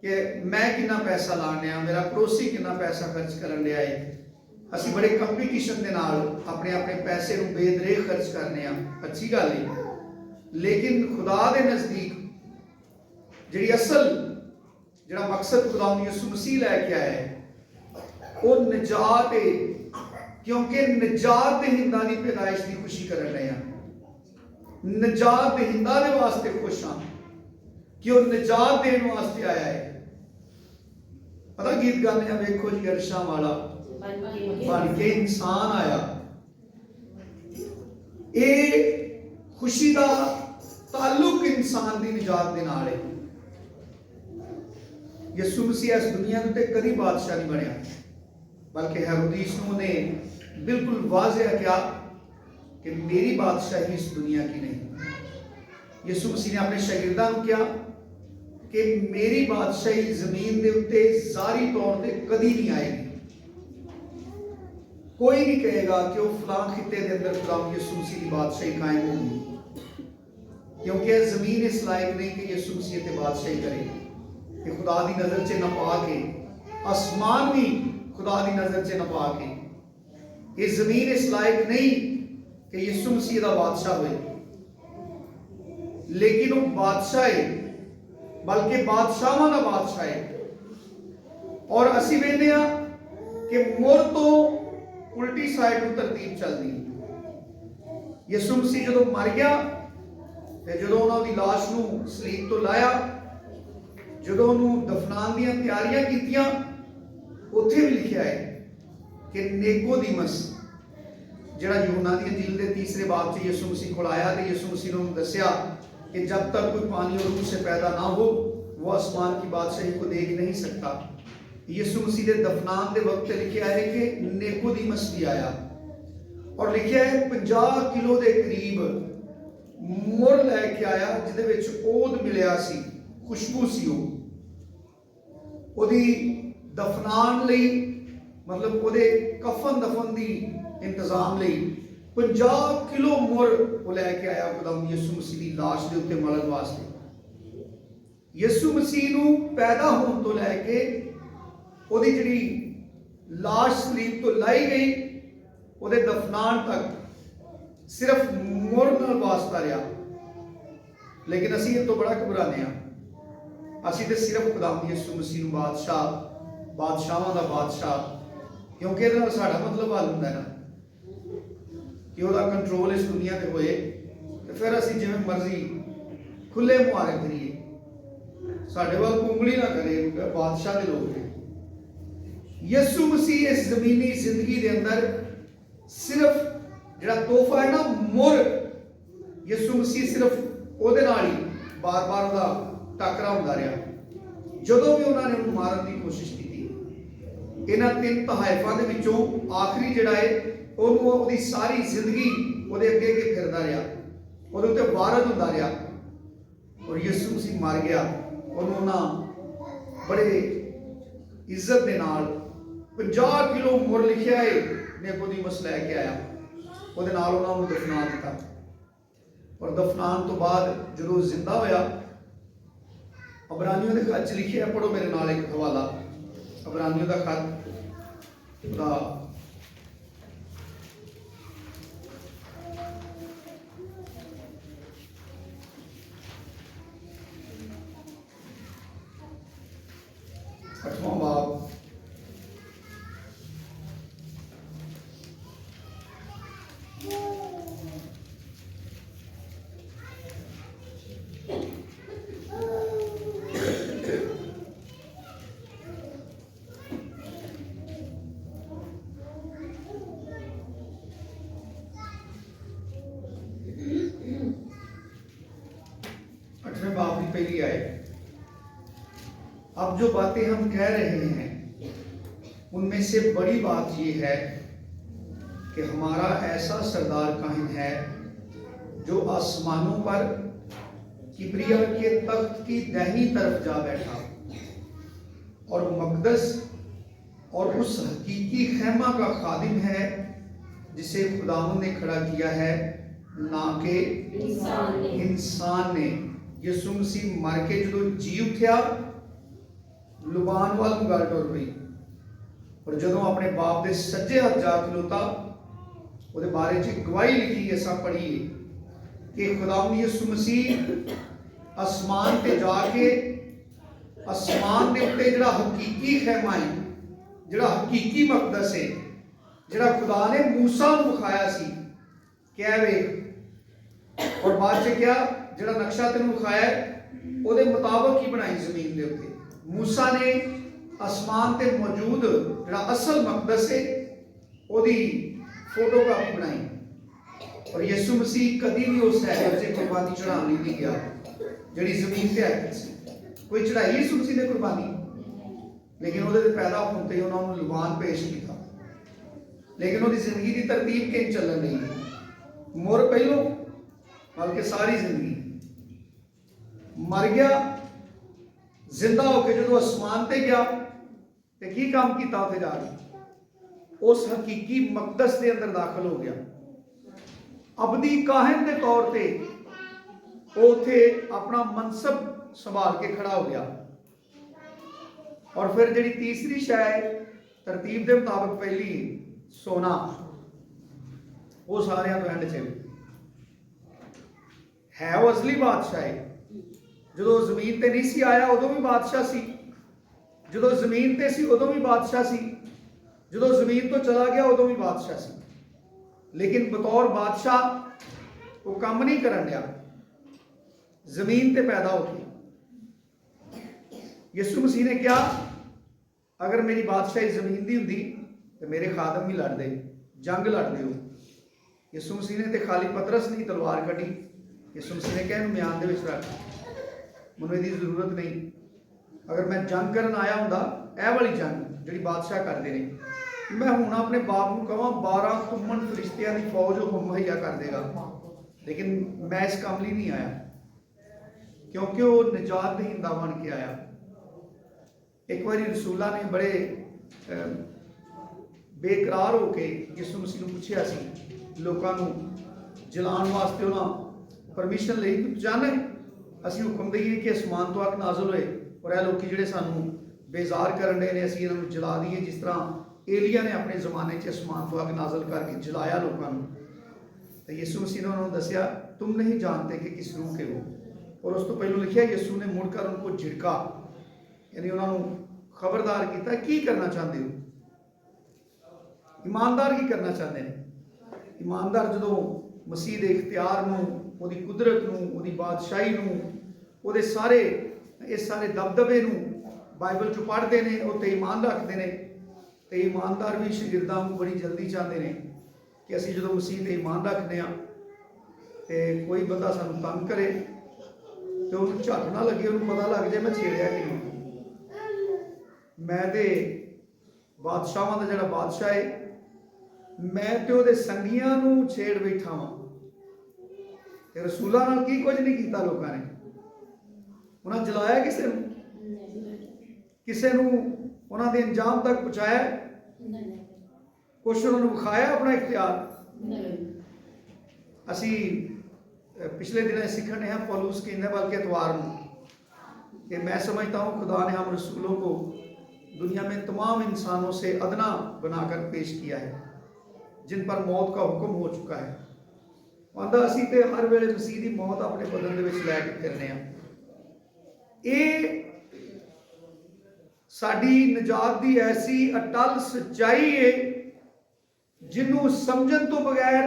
ਕਿ ਮੈਂ ਕਿੰਨਾ ਪੈਸਾ ਲਾਣਿਆ, ਮੇਰਾ ਪੜੋਸੀ ਕਿੰਨਾ ਪੈਸਾ ਖਰਚ ਕਰਨ ਡਿਆ ਹੈ, ਅਸੀਂ ਬੜੇ ਕੰਪੀਟੀਸ਼ਨ ਦੇ ਨਾਲ ਆਪਣੇ ਆਪਣੇ ਪੈਸੇ ਨੂੰ ਬੇਦਰੇਖ ਖਰਚ ਕਰਨੇ ਆ, ਅੱਛੀ ਗੱਲ ਹੈ। ਲੇਕਿਨ ਖੁਦਾ ਦੇ ਨਜ਼ਦੀਕ ਜਿਹੜੀ ਅਸਲ ਜਿਹੜਾ ਮਕਸਦ ਖੁਦਾ ਯਿਸੂ ਮਸੀਹ ਲੈ ਕੇ ਆਇਆ ਹੈ ਉਹ ਨਜਾਤ ਹੈ। ਕਿਉਂਕਿ ਨਜਾਤ ਦਹਿੰਦਾ ਦੀ ਪੈਦਾਇਸ਼ ਦੀ ਖੁਸ਼ੀ ਕਰਨ ਰਹੇ ਹਾਂ, ਨਜਾਤ ਦਹਿੰਦਾ ਦੇ ਵਾਸਤੇ ਖੁਸ਼ ਹਾਂ ਕਿ ਉਹ ਨਜਾਤ ਦੇਣ ਵਾਸਤੇ ਆਇਆ ਹੈ। ਪਤਾ ਗੀਤ ਗਾਉਂਦੇ ਆ, ਵੇਖੋ ਜੀ ਅਰਸ਼ਾਂ ਵਾਲਾ ਬਣ ਕੇ ਇਨਸਾਨ ਆਇਆ। ਇਹ ਖੁਸ਼ੀ ਦਾ ਤਾਲੁਕ ਇਨਸਾਨ ਦੀ ਨਜਾਤ ਦੇ ਨਾਲ ਹੈ। ਯਿਸੂ ਮਸੀਹ ਇਸ ਦੁਨੀਆ ਦੇ ਉੱਤੇ ਕਦੀ ਬਾਦਸ਼ਾਹ ਨਹੀਂ ਬਣਿਆ, ਬਲਕਿ ਹੈਰੋਦੀਸ ਨੂੰ ਨੇ ਬਿਲਕੁਲ ਵਾਜ਼ਿਹ ਕਿਹਾ ਕਿ ਮੇਰੀ ਬਾਦਸ਼ਾਹੀ ਇਸ ਦੁਨੀਆ की नहीं। ਯਿਸੂ ਮਸੀਹ ਨੇ ਆਪਣੇ ਸ਼ਾਗਿਰਦਾਂ ਨੂੰ ਕਿਹਾ ਕਿ ਮੇਰੀ ਬਾਦਸ਼ਾਹੀ ਜ਼ਮੀਨ ਦੇ ਉੱਤੇ ਜ਼ਾਰੀ ਤੌਰ ਤੇ ਕਦੀ ਨਹੀਂ ਆਏਗੀ। ਕੋਈ ਨਹੀਂ ਕਹੇਗਾ ਕਿ ਉਹ ਫਲਾਂ ਖਿੱਤੇ ਦੇ ਅੰਦਰ ਖੁਦਾ ਯਿਸੂ ਮਸੀਹ ਦੀ ਬਾਦਸ਼ਾਹੀ ਕਾਇਮ ਹੋगी, क्योंकि ਇਹ ਜ਼ਮੀਨ ਇਸ ਲਾਇਕ ਨਹੀਂ ਕਿ ਯਿਸੂ ਮਸੀਹ ਤੇ ਬਾਦਸ਼ਾਹੀ ਕਰੇ। कि खुदा की नजर से नपा के आसमान भी खुदा की नजर से नपा के ये जमीन इस लायक नहीं कि यीशु मसीह का बादशाह हुए, लेकिन वो बादशाह है, बल्कि बादशाहों का बादशाह है। और असी वेखते हैं कि मुर तो उल्टी साइड में तरतीब चलती। यीशु मसीह जो मर गया तो जो उन्होंने लाश को सलीब तो लाया, ਜਦੋਂ ਉਹਨੂੰ ਦਫਨਾਉਣ ਦੀਆਂ ਤਿਆਰੀਆਂ ਕੀਤੀਆਂ, ਉੱਥੇ ਵੀ ਲਿਖਿਆ ਹੈ ਕਿ ਨਿਕੋਦੀਮਸ ਜਿਹੜਾ ਯੂਹੰਨਾ ਦੀ ਅੰਜੀਲ ਦੇ ਤੀਸਰੇ ਬਾਬ 'ਚ ਯਿਸੂ ਮਸੀਹ ਕੋਲ ਆਇਆ ਤੇ ਯਿਸੂ मसीह ने ਦੱਸਿਆ कि जब तक कोई पानी और रूह से पैदा ना हो वो आसमान की बादशाही को देख नहीं सकता। यीशु मसीह के दफनान के वक्त लिखा है कि निकोदीमस भी आया और लिखा है 50 किलो के करीब मुर लैके आया जिहदे विच ओद मिलिया सी, खुशबू सी। ਉਹਦੀ ਦਫਨਾਨ ਲਈ मतलब ਉਹਦੇ ਕਫਨ ਦਫਨ ਦੀ ਇੰਤਜ਼ਾਮ ਲਈ 50 ਕਿਲੋ ਮੁਰ ਉਹ ਲੈ ਕੇ ਆਇਆ ਖੁਦਾਵੰਦ ਯਿਸੂ ਮਸੀਹ ਦੀ ਲਾਸ਼ ਦੇ ਉੱਤੇ ਮਲਣ ਵਾਸਤੇ। ਯਿਸੂ ਮਸੀਹ ਨੂੰ ਪੈਦਾ ਹੋਣ ਤੋਂ ਲੈ ਕੇ ਉਹਦੀ ਜਿਹੜੀ ਲਾਸ਼ ਸਲੀਬ ਤੋਂ ਲਾਈ ਗਈ ਉਹਦੇ ਦਫਨਾਨ ਤੱਕ ਸਿਰਫ ਮੁਰ ਨਾਲ ਵਾਸਤਾ ਰਿਹਾ। ਲੇਕਿਨ ਅਸੀਂ ਇਹ ਤੋਂ ਬੜਾ ਘਬਰਾਨੇ ਆ। ਅਸੀਂ ਤੇ ਸਿਰਫ ਖੁਦਾਵੰਦ ਯਿਸੂ ਮਸੀਹ ਨੂੰ ਬਾਦਸ਼ਾਹ, ਬਾਦਸ਼ਾਹਾਂ ਦਾ ਬਾਦਸ਼ਾਹ, ਕਿਉਂਕਿ ਇਹਦੇ ਨਾਲ ਸਾਡਾ ਮਤਲਬ ਹੱਲ ਹੁੰਦਾ ਨਾ ਕਿ ਉਹਦਾ ਕੰਟਰੋਲ ਇਸ ਦੁਨੀਆ ਤੇ ਹੋਏ ਤੇ ਫਿਰ ਅਸੀਂ ਜਿਵੇਂ ਮਰਜ਼ੀ ਖੁੱਲੇ ਮੁਹਾਰੇ ਕਰੀਏ, ਸਾਡੇ ਵੱਲ ਉਂਗਲੀ ਨਾ ਕਰੇ ਬਾਦਸ਼ਾਹ ਦੇ ਲੋਕ ਨੇ। ਯਿਸੂ ਮਸੀਹ ਇਸ ਜ਼ਮੀਨੀ ਜ਼ਿੰਦਗੀ ਦੇ ਅੰਦਰ ਸਿਰਫ ਜਿਹੜਾ ਤੋਹਫਾ ਹੈ ਨਾ ਮੁਰ, ਯਿਸੂ ਮਸੀਹ ਸਿਰਫ ਉਹਦੇ ਨਾਲ ਹੀ ਬਾਰ-ਬਾਰ ਉਹਦਾ ਟਾਕਰਾ ਹੁੰਦਾ ਰਿਹਾ। ਜਦੋਂ ਵੀ ਉਹਨਾਂ ਨੇ ਉਹਨੂੰ ਮਾਰਨ ਦੀ ਕੋਸ਼ਿਸ਼ ਕੀਤੀ, ਇਹਨਾਂ ਤਿੰਨ ਤਹਾਇਫਾਂ ਦੇ ਵਿੱਚੋਂ ਆਖਰੀ ਜਿਹੜਾ ਹੈ ਉਹਨੂੰ ਉਹਦੀ ਸਾਰੀ ਜ਼ਿੰਦਗੀ ਉਹਦੇ ਅੱਗੇ ਅੱਗੇ ਫਿਰਦਾ ਰਿਹਾ, ਉਹਦੇ ਉੱਤੇ ਵਾਰਦ ਹੁੰਦਾ ਰਿਹਾ। ਔਰ ਯਿਸੂ ਮਸੀਹ ਮਰ ਗਿਆ, ਉਹਨੂੰ ਉਹਨਾਂ ਬੜੇ ਇੱਜ਼ਤ ਦੇ ਨਾਲ 50 ਕਿਲੋ ਮੁਰ ਲਿਖਿਆ ਹੈ ਨਿਕੋਦੀਮਸ ਲੈ ਕੇ ਆਇਆ, ਉਹਦੇ ਨਾਲ ਉਹਨਾਂ ਨੂੰ ਦਫਨਾ ਦਿੱਤਾ। ਔਰ ਦਫਨਾਨ ਤੋਂ ਬਾਅਦ ਜਦੋਂ ਜ਼ਿੰਦਾ ਹੋਇਆ, ਅਬਰਾਨੀਓ ਦੇ ਖੱਤ 'ਚ ਲਿਖਿਆ, ਪੜੋ ਮੇਰੇ ਨਾਲ ਇੱਕ ਹਵਾਲਾ, ਅਬਰਾਨੀਓ ਦਾ ਖੱਤ ਦਾ 8वां बाब के लिए आए। अब जो बातें हम कह रहे हैं उनमें से बड़ी बात यह है कि हमारा ऐसा सरदार काहिन है जो आसमानों पर किबरिया के तख्त की दाहिनी तरफ जा बैठा और मकदस और उस हकीकी खैमा का खादिम है जिसे खुदावंद ने खड़ा किया है, ना कि इंसान ने। यीशु मसीह मर के जो जी उठा लुबान वाल गल टुर पई और जो अपने बाप के सज्जे हाथ जा खलोता ਉਹਦੇ ਬਾਰੇ ਚ ਗਵਾਹੀ ਲਿਖੀ ਅਸਾਂ ਪੜ੍ਹੀਏ ਕਿ ਖੁਦਾਵੰਦ ਯਿਸੂ ਮਸੀਹ ਅਸਮਾਨ ਤੇ ਜਾ ਕੇ ਅਸਮਾਨ ਦੇ ਉੱਤੇ ਜਿਹੜਾ ਹਕੀਕੀ ਖੈਮਾ ਹੈ, ਜਿਹੜਾ ਹਕੀਕੀ ਮਕਦਸ ਹੈ, ਜਿਹੜਾ ਖੁਦਾ ਨੇ ਮੂਸਾ ਨੂੰ ਵਿਖਾਇਆ ਸੀ, ਕਿਹਾ ਵੇਖ, ਔਰ ਬਾਅਦ ਚ ਕਿਹਾ ਜਿਹੜਾ ਨਕਸ਼ਾ ਤੈਨੂੰ ਵਿਖਾਇਆ ਉਹਦੇ ਮੁਤਾਬਕ ਹੀ ਬਣਾਈ ਜ਼ਮੀਨ ਦੇ ਉੱਤੇ। ਮੂਸਾ ਨੇ ਅਸਮਾਨ ਤੇ ਮੌਜੂਦ ਜਿਹੜਾ ਅਸਲ ਮਕਦਸ ਹੈ ਉਹਦੀ फोटोकॉपी बनाई और यीशु मसीह कभी भी उस हैकल से कुर्बानी चढ़ाने नहीं गया जिहड़ी जमीन ते हैकल सी। कोई चढ़ाई यीशु मसीह ने कुर्बानी, लेकिन ਉਹਦੇ पैदा होते ही उन्होंने लुबान पेश किया, लेकिन ਉਹਦੀ जिंदगी की तरतीब किंज चलन रही। मुर पहलों बल्कि सारी जिंदगी मर गया, जिंदा होकर जो आसमान ते गया ते की काम किया उत्थे जाके उस हकीकी मकदस के अंदर दाखिल हो गया। अबदी काहिन के तौर पर उथे अपना मनसब संभाल के खड़ा हो गया। और फिर जी तीसरी शायद तरतीब के मुताबिक पहली सोना, वो सारिया तो एंड च है वो असली बादशाह है। जो जमीन ते नहीं सी आया उदों भी बादशाह सी, जो जमीन ते सी उदों भी बादशाह सी, जो जमीन तो चला गया उदों भी बादशाह सी। लेकिन बतौर बादशाह वो काम नहीं करन दिया, जमीन ते पैदा हो गई। यीशु मसीह ने क्या, अगर मेरी बादशाही जमीन दी हुंदी तो मेरे खादम भी लड़ते, जंग लड़ते हो। यीशु मसीह ने तो खाली पतरस नहीं तलवार कढ़ी, यीशु मसीह ने कहा म्यान दे विच रख, मैनूं इहदी जरूरत नहीं। अगर मैं जंग करन आया हुंदा ਇਹ वाली जंग जिहड़ी बादशाह करते हैं, मैं हुण अपने बाप को कहां 12 तुमन फरिश्तियां की फौज मुहैया कर देगा, लेकिन मैं इस काम लिए नहीं आया क्योंकि वो निजात दहिंदा बन के आया। एक बार रसूला ने बड़े बेकरार होके यीशु मसीह को पूछा सी, लोगों को जलाने वास्ते उन्हें परमिशन ली, तू चाहना असीं हुक्म दईए कि आसमान तो अग नाज़िल होए और यह लोग जिहड़े सानूं बेजार करन दे ने असीं इन्हां नूं जला दईए, जिस तरह एलिया ने अपने जमाने च आसमान तो अग नाज़िल करके जलाया लोगों को। तो यीशु मसीह ने उन्होंने दसिया तुम नहीं जानते कि किस रूह के हो। और उस तो पहलों लिखा यीशु ने मुड़कर उनको झिड़का, यानी उन्होंने खबरदार किया की करना चाहते हो। ईमानदार की करना चाहते हैं। ईमानदार जो मसीह के इख्तियार नूं, उहदी कुदरत नूं, उहदी बादशाही नूं, उहदे सारे इस सारे दबदबे नूं बाइबल चो पढ़ते हैं, उत्ते ईमान रखते हैं। तो ईमानदार भी शागिर्दां को बड़ी जल्दी चाहते हैं कि असीं जो मसीह ते ईमान रखते हैं तो कोई बंदा सानूं तंग करे तो उन्होंने झट ना लगे, उन्होंने पता लग जाए मैं छेड़िया कि नहीं। मैं तो बादशाहां दा जिहड़ा बादशाह है, मैं तो उहदे संगियां नूं छेड़ बैठा वां। ते रसूलां नाल की कुछ नहीं कीता लोकां ने, उन्हें जलाया किसे नूं, किसे नूं उन्हां दे अंजाम तक पहुँचाया, कुछ उन्होंने विखाया अपना इख्तियार। असी पिछले दिन सीखने हैं पौलुस कहते बल्कि एतवार में कि मैं समझता हूँ खुदा ने हम रसूलों को दुनिया में तमाम इंसानों से अदना बनाकर पेश किया है जिन पर मौत का हुक्म हो चुका है। आंदा असी ते हर वेले मसीह की मौत अपने बदन दे विच लै के फिरने आ। ये साडी निजात की ऐसी अटल सच्चाई है जिन्हों समझण तो बगैर,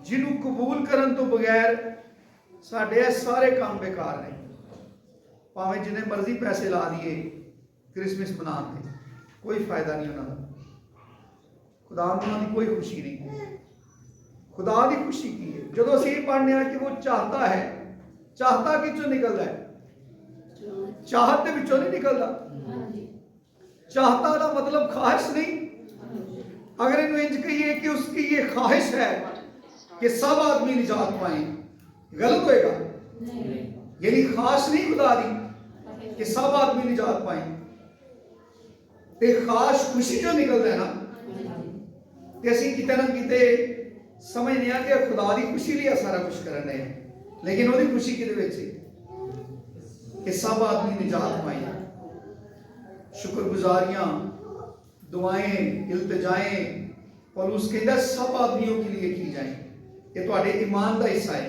जिन्हों कबूल करन तो बगैर साडे सारे काम बेकार ने। भावें जिन्हें मर्जी पैसे ला दिए क्रिसमस मनाने, कोई फायदा नहीं उन्होंने। खुदा उन्होंने कोई खुशी नहीं। खुदा की खुशी की है जो असीं पढ़ने कि वो चाहता है, चाहता कि चो निकलता है ਚਾਹਤ ਦੇ ਵਿੱਚੋਂ ਨਹੀਂ ਨਿਕਲਦਾ। ਚਾਹता का मतलब ख्वाहिश नहीं। अगर इन्हें इंज कहिए कि उसकी ये ख्वाहिश है कि सब आदमी निजात पाए, गलत होएगा। यानी ख्वाहिश नहीं खुदा दी कि सब आदमी निजात पाए, ते ख्वाहिश खुशी जो निकलता है ना, ते असीं किते ना किते समझने आ कि खुदा दी खुशी लिए सारा कुछ करन रहे हैं, लेकिन ओदी खुशी किहदे विच है कि सब आदमी निजात पाए। शुक्रगुजारियां, दुआएं, इल्तिजाएं पौलुस कहता सब आदमियों के लिए की जाए। ये तुम्हारे ईमान का हिस्सा है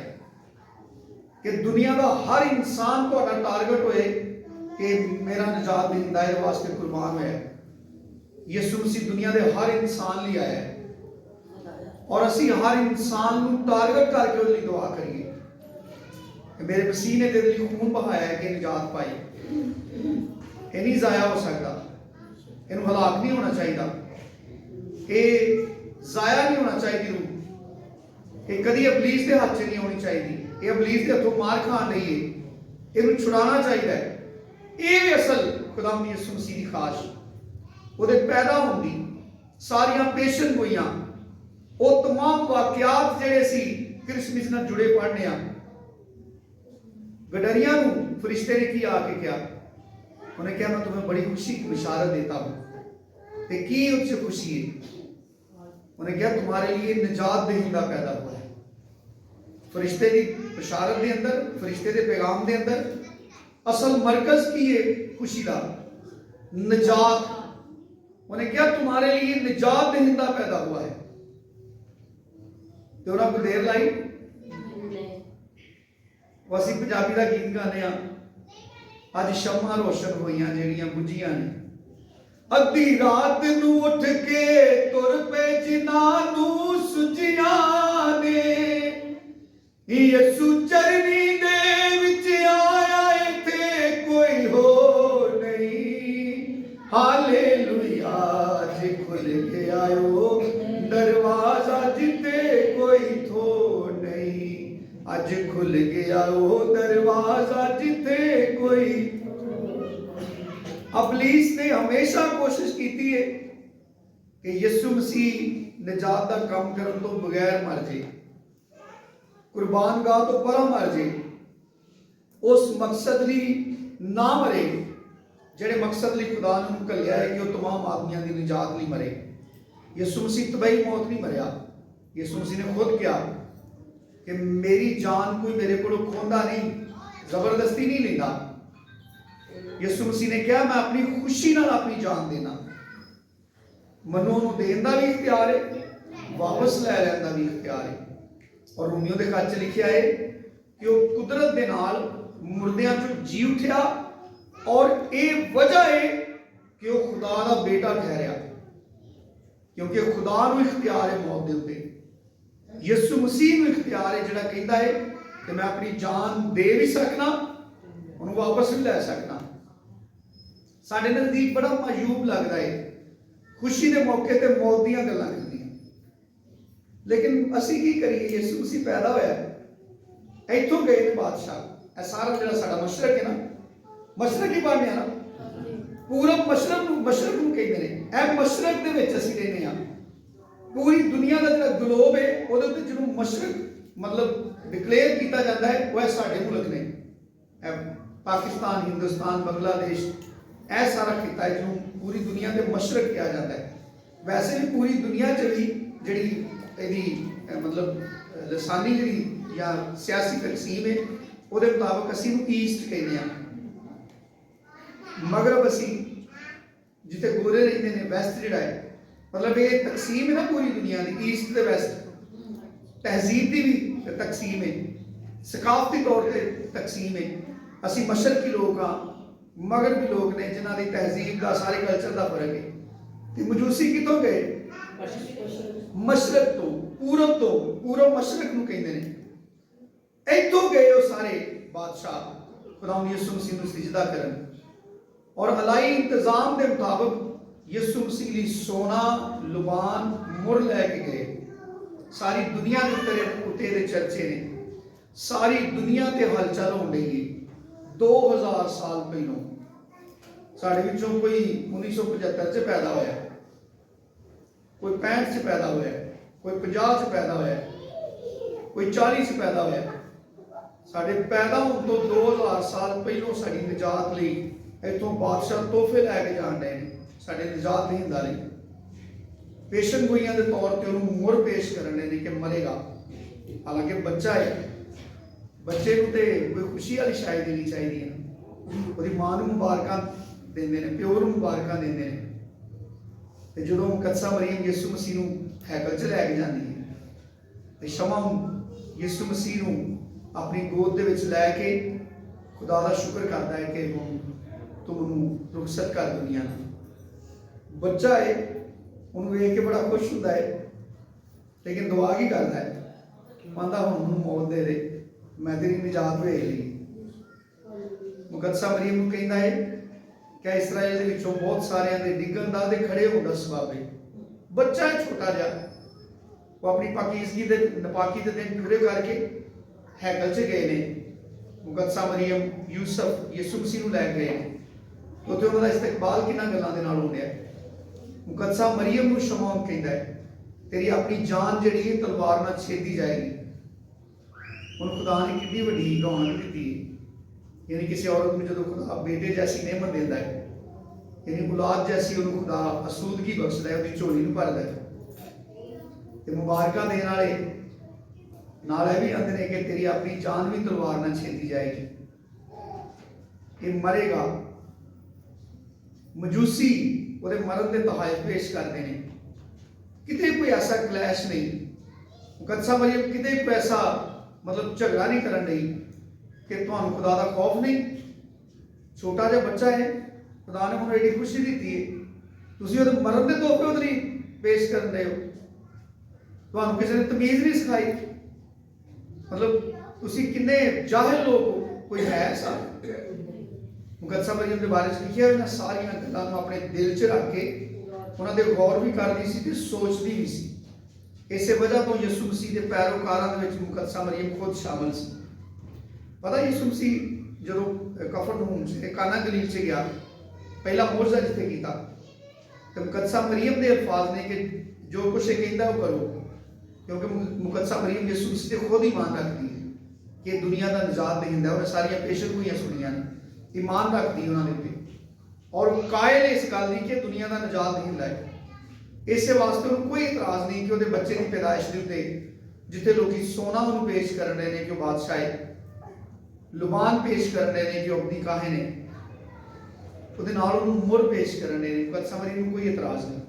कि दुनिया का हर इंसान तुम्हारा टारगेट होए कि मेरा निजात दिंदा है वास्ते कुर्बान होया। यीशु मसीह दुनिया के हर इंसान लिए आया है और असी हर इंसान को टारगेट करके उसके लिए दुआ करिए। मेरे मसीह ने तेरे लिए खून बहाया है कि निजात पाई। ये नहीं जाया हो सकता, इन्हू हलाक नहीं होना चाहिए, ये जाया नहीं होना चाहिए रूह, ये कभी अबलीस के हाथ से नहीं होनी चाहिए, ये अबलीस के हथों मार खान रही है, इन्हू छुड़ाना चाहिए। ये भी असल खुदाम यीशु मसीह की खाश वो पैदा होंगी सारिया पेशन गोइयां वो तमाम वाकयात जेडे सी क्रिसमस नाल जुड़े पढ़ने आ। गडरिया फरिश्ते ने की आके क्या उन्हें कहा मैं तुम्हें बड़ी खुशी की बिशारत देता हूं। ते की उससे खुशी है? उन्हें कहा तुम्हारे लिए निजात देहिंदा पैदा हुआ है। फरिश्ते की बिशारत के अंदर, फरिश्ते के पैगाम के अंदर असल मरकज की है खुशी का निजात। उन्हें कहा तुम्हारे लिए निजात देहिंदा पैदा हुआ है। तो उन्होंने देर लाई वसी पंजाबी का गीत गाने अज शम्मा रोशन हुई जेड़ियां बुझियां ने। अद्धी रात नू उठ के तुर पे जिन्हां नू सुझियां ने, यसू चरनी दे विच आया इत्थे कोई होर नहीं। हालेलुया जे खुल के आयो दरवाजा जिते कोई थोर नहीं। अज खुल गया वो दरवाजा जिथे कोई। अबलीस ने हमेशा कोशिश की है कि यीशु मसीह निजात का काम करने तो बगैर मर जाए, कुर्बान गाह तो परा मर जाए, उस मकसद लिए ना मरे जेड़े मकसद लिए खुदा ने घलिया है कि वह तमाम आदमियों की निजात लिए मरे। यीशु मसीह तबाही मौत नहीं मरिया। यीशु मसीह ने खुद कहा कि मेरी जान कोई मेरे को खोंदा नहीं, जबरदस्ती नहीं लेता। यीशु मसीह ने कहा मैं अपनी खुशी नाल अपनी जान देना। मनो नूं देण दा भी इख्तियार है, वापस लै लैण दा भी इख्तियार है। और रोमियो के खत च लिखिया है कि वह कुदरत के नाल मुर्दियां चों जी उठिया और ये वजह है कि वह खुदा का बेटा ठहरिया, क्योंकि खुदा नूं इख्तियार है मौत के उत्ते। यीशु मसीह नूं इख्तियार है जिहड़ा कहंदा है कि मैं अपनी जान दे भी सकना, उन्हें वापस भी लै सकना। साडे नज़दीक बड़ा मायूब लगता है खुशी के मौके पर मौत दीयां गल्लां करनियां, लेकिन असी की करिए? यीशु मसीह पैदा होया, इत्थों गए ने बादशाह। सारा जिहड़ा साडा मशरक है ना, मशरक ही बनया ना, पूरब मशरक नूं कहंदे ने। ए मशरक दे विच असीं रहने आ। पूरी दुनिया का जो ग्लोब है वो जिन्हों मशरक मतलब डिक्लेयर किया जाता है वह साढ़े मुल्क ने, पाकिस्तान, हिंदुस्तान, बांग्लादेश, यह सारा खिता है जिन्हों पूरी दुनिया के मशरक कहा जाता है। वैसे भी पूरी दुनिया च भी जी मतलब लसानी जी या सियासी तकसीम है वो मुताबिक असी ईस्ट कहते हैं, मगरब असी जिते गोरे रहते हैं, वैस्ट जोड़ा है मतलब ये तकसीम है ना पूरी दुनिया की, ईस्ट ते वैस्ट। तहजीब की भी तकसीम है, सकाफती तौर पर तकसीम है। असी मशरकी लोग हाँ, मगरबी लोग ने जिन्हों की तहजीब का सारे कल्चर का फर्क है। तो मजूसी कितों गए? मशरक तो, पूरब मशरक नूं कहंदे ने। इत्थों गए वो सारे बादशाह खुदा यीशु मसीह नूं सिजदा करन और अलाई इंतजाम के मुताबिक यीशु मसीह लिए सोना, लुबान, मुर लैके गए। सारी दुनिया के उत्ते चर्चे ने, सारी दुनिया ते हलचल हो रही है। 2000 ਸਾਲ ਪਹਿਲੋਂ। ਸਾਡੇ ਵਿੱਚੋਂ ਕੋਈ 1975 ਚ ਪੈਦਾ ਹੋਇਆ, ਕੋਈ 65 ਚ ਪੈਦਾ ਹੋਇਆ, ਕੋਈ 50 ਚ ਪੈਦਾ ਹੋਇਆ, ਕੋਈ 40 ਚ ਪੈਦਾ ਹੋਇਆ। ਸਾਡੇ ਪੈਦਾ ਹੋਣ ਤੋਂ 2000 ਸਾਲ ਪਹਿਲੋਂ ਸਾਡੀ ਨਿਜਾਤ ਲਈ ਇੱਥੋਂ ਬਾਦਸ਼ਾਹ ਤੋਹਫੇ ਲੈ ਕੇ ਜਾਣ ਡਏ ਨੇ, ਸਾਡੇ ਨਿਜਾਤ ਦੀ ਹਿੰਦਾ ਲਈ। ਪੇਸ਼ਨ ਗੋਈਆਂ ਦੇ ਤੌਰ ਤੇ ਉਹਨੂੰ ਮੁਹਰ ਪੇਸ਼ ਕਰਨ ਡਏ ਨੇ ਕਿ ਮਰੇਗਾ। ਹਾਲਾਂਕਿ ਬੱਚਾ ਹੈ, ਬੱਚੇ ਨੂੰ ਤੇ ਕੋਈ ਖੁਸ਼ੀ ਵਾਲੀ ਸ਼ਾਇਦ ਦੇਣੀ ਚਾਹੀਦੀ ਹੈ। ਉਹਦੀ ਮਾਂ ਨੂੰ ਮੁਬਾਰਕਾਂ ਦਿੰਦੇ ਨੇ, ਪਿਓ ਨੂੰ ਮੁਬਾਰਕਾਂ ਦਿੰਦੇ ਨੇ। ਤੇ ਜਦੋਂ ਮੁਕੱਦਸਾ ਮਰੀਮ ਯਿਸੂ ਮਸੀਹ ਨੂੰ ਹੈਕਲ 'ਚ ਲੈ ਕੇ ਜਾਂਦੀ ਹੈ ਤੇ ਸ਼ਮਾ ਯਿਸੂ ਮਸੀਹ ਨੂੰ ਆਪਣੀ ਗੋਦ ਦੇ ਵਿੱਚ ਲੈ ਕੇ ਖੁਦਾ ਦਾ ਸ਼ੁਕਰ ਕਰਦਾ ਹੈ ਕਿ ਹੁਣ ਤੂੰ ਮੈਨੂੰ ਰੁਖਸਤ ਕਰ ਦੁਨੀਆ ਨੂੰ। ਬੱਚਾ ਹੈ, ਉਹਨੂੰ ਵੇਖ ਕੇ ਬੜਾ ਖੁਸ਼ ਹੁੰਦਾ ਹੈ, ਲੇਕਿਨ ਦੁਆ ਕੀ ਕਰਦਾ ਹੈ? ਕਹਿੰਦਾ ਹੁਣ ਮੈਨੂੰ ਮੌਤ ਦੇ ਦੇ, ਮੈਂ ਤੇਰੀ ਨਿਜਾਤ ਵੇਖ ਲਈ। ਮੁਕੱਦਸਾ ਮਰੀਮ ਨੂੰ ਕਹਿੰਦਾ ਹੈ ਕਿ ਇਸਰਾਏਲ ਦੇ ਵਿੱਚੋਂ ਬਹੁਤ ਸਾਰਿਆਂ ਦੇ ਡਿੱਗਣ ਦਾ ਤੇ ਖੜੇ ਹੋਣ ਦਾ ਸਬਬ ਹੈ। ਬੱਚਾ ਹੈ ਛੋਟਾ ਜਿਹਾ, ਉਹ ਆਪਣੀ ਪਾਕੀਜ਼ਗੀ ਦੇ ਨਪਾਕੀ ਦੇ ਦਿਨ ਪੂਰੇ ਕਰਕੇ ਹੈਕਲ 'ਚ ਗਏ ਨੇ। ਮੁਕੱਦਸਾ ਮਰੀਮ ਯੂਸਫ ਯਿਸੂ ਮਸੀਹ ਨੂੰ ਲੈ ਗਏ ਨੇ, ਉੱਥੇ ਉਹਨਾਂ ਦਾ ਇਸਤਕਬਾਲ ਕਿੰਨਾ ਗੱਲਾਂ ਦੇ ਨਾਲ ਹੋ ਰਿਹਾ। ਮੁਕੱਦਸਾ ਮਰੀਮ ਨੂੰ ਸ਼ਮੌਨ ਕਹਿੰਦਾ ਹੈ ਤੇਰੀ ਆਪਣੀ ਜਾਨ ਜਿਹੜੀ ਹੈ ਤਲਵਾਰ ਨਾਲ ਛੇਦੀ ਜਾਏਗੀ। ਹੁਣ ਖੁਦਾ ਨੇ ਕਿੰਨੀ ਵੱਡੀ ਰੌਣਕ ਦਿੱਤੀ ਹੈ, ਯਾਨੀ ਕਿਸੇ ਔਰਤ ਨੂੰ ਜਦੋਂ ਖੁਦਾ ਬੇਟੇ ਜੈਸੀ ਨਿਹਮਤ ਦਿੰਦਾ ਹੈ, ਯਾਨੀ ਔਲਾਦ ਜੈਸੀ ਉਹਨੂੰ ਖੁਦਾ ਅਸੂਦਗੀ ਬਖਸ਼ਦਾ ਹੈ, ਉਹਦੀ ਝੋਲੀ ਨੂੰ ਭਰਦਾ ਹੈ। ਤੇ ਮੁਬਾਰਕਾਂ ਦੇਣ ਵਾਲੇ ਨਾਲ ਇਹ ਵੀ ਆਂਦੇ ਨੇ ਕਿ ਤੇਰੀ ਆਪਣੀ ਜਾਨ ਵੀ ਤਲਵਾਰ ਨਾਲ ਛੇਦੀ ਜਾਏਗੀ। ਇਹ ਮਰੇਗਾ। ਮਜੂਸੀ ਉਹਦੇ ਮਰਨ ਦੇ ਤਹਾਇਫ ਪੇਸ਼ ਕਰਦੇ ਨੇ। ਕਿਤੇ ਕੋਈ ਐਸਾ ਕਲੈਸ਼ ਨਹੀਂ, ਮੁਕੱਦਸਾ ਮਰੀਮ ਕਿਤੇ ਕੋਈ ਐਸਾ ਮਤਲਬ ਝਗੜਾ ਨਹੀਂ ਕਰਨ ਡਈ ਕਿ ਤੁਹਾਨੂੰ ਖੁਦਾ ਦਾ ਖੌਫ ਨਹੀਂ। ਛੋਟਾ ਜਿਹਾ ਬੱਚਾ ਹੈ, ਖੁਦਾ ਨੇ ਉਹਨੂੰ ਐਡੀ ਖੁਸ਼ੀ ਦਿੱਤੀ ਹੈ, ਤੁਸੀਂ ਉਹਦੇ ਮਰਨ ਦੇ ਤੋਹਫੇ ਉਹਦੇ ਲਈ ਪੇਸ਼ ਕਰਨ ਦੇ ਹੋ। ਤੁਹਾਨੂੰ ਕਿਸੇ ਨੇ ਤਮੀਜ਼ ਨਹੀਂ ਸਿਖਾਈ। ਮਤਲਬ ਤੁਸੀਂ ਕਿੰਨੇ ਜਾਹਿਲ ਲੋਕ ਹੋ, ਕੋਈ ਹੈ ਐਸਾ? ਮੁਕੱਦਸਾ ਮਰੀਮ ਦੇ ਬਾਰੇ 'ਚ ਲਿਖਿਆ ਇਹਨਾਂ ਸਾਰੀਆਂ ਗੱਲਾਂ ਨੂੰ ਆਪਣੇ ਦਿਲ 'ਚ ਰੱਖ ਕੇ ਉਹਨਾਂ ਦੇ ਗੌਰ ਵੀ ਕਰਦੀ ਸੀ ਤੇ ਸੋਚਦੀ ਵੀ ਸੀ। ਇਸੇ ਵਜ੍ਹਾ ਤੋਂ ਯਿਸੂ ਮਸੀਹ ਦੇ ਪੈਰੋਕਾਰਾਂ ਦੇ ਵਿੱਚ ਮੁਕੱਦਸਾ ਮਰੀਮ ਖੁਦ ਸ਼ਾਮਲ ਸੀ। ਪਤਾ ਯਿਸੂ ਮਸੀਹ ਜਦੋਂ ਕਫਰਨਹੂਮ 'ਚ ਕਾਨਾ ਗਲੀਲ 'ਚ ਗਿਆ, ਪਹਿਲਾ ਮੋਜਜ਼ਾ ਜਿੱਥੇ ਕੀਤਾ, ਤੇ ਮੁਕੱਦਸਾ ਮਰੀਮ ਦੇ ਅਲਫਾਜ਼ ਨੇ ਕਿ ਜੋ ਕੁਛ ਇਹ ਕਹਿੰਦਾ ਉਹ ਕਰੋ, ਕਿਉਂਕਿ ਮੁਕੱਦਸਾ ਮਰੀਮ ਯਿਸੂ ਮਸੀਹ ਤੇ ਖੁਦ ਈਮਾਨ ਰੱਖਦੀ ਹੈ ਕਿ ਦੁਨੀਆ ਦਾ ਨਿਜਾਤ ਦੇਹਿੰਦਾ। ਉਹਨੇ ਸਾਰੀਆਂ ਪੇਸ਼ਨ ਗੋਈਆਂ ਸੁਣੀਆਂ ਨੇ, ਈਮਾਨ ਰੱਖਦੀ ਉਹਨਾਂ ਦੇ ਉੱਤੇ, ਔਰ ਕਾਇਲ ਹੈ ਇਸ ਗੱਲ ਦੀ ਕਿ ਦੁਨੀਆ ਦਾ ਨਿਜਾਤ ਦੇਹਿੰਦਾ ਹੈ। ਇਸੇ ਵਾਸਤੇ ਉਹਨੂੰ ਕੋਈ ਇਤਰਾਜ਼ ਨਹੀਂ ਕਿ ਉਹਦੇ ਬੱਚੇ ਦੀ ਪੈਦਾਇਸ਼ ਦੇ ਉੱਤੇ ਜਿੱਥੇ ਲੋਕੀ ਸੋਨਾ ਉਹਨੂੰ ਪੇਸ਼ ਕਰ ਰਹੇ ਨੇ ਕਿ ਉਹ ਬਾਦਸ਼ਾਹ ਹੈ, ਲੁਬਾਨ ਪੇਸ਼ ਕਰ ਰਹੇ ਨੇ ਕਿ ਉਹ ਆਪਣੀ ਕਾਹੇ ਨੇ, ਉਹਦੇ ਨਾਲ ਉਹਨੂੰ ਮੁਹਰ ਪੇਸ਼ ਕਰਨ ਦੇ ਨੇ। ਮੁਕੱਦਸਾ ਮਰੀਮ ਨੂੰ ਕੋਈ ਇਤਰਾਜ਼ ਨਹੀਂ।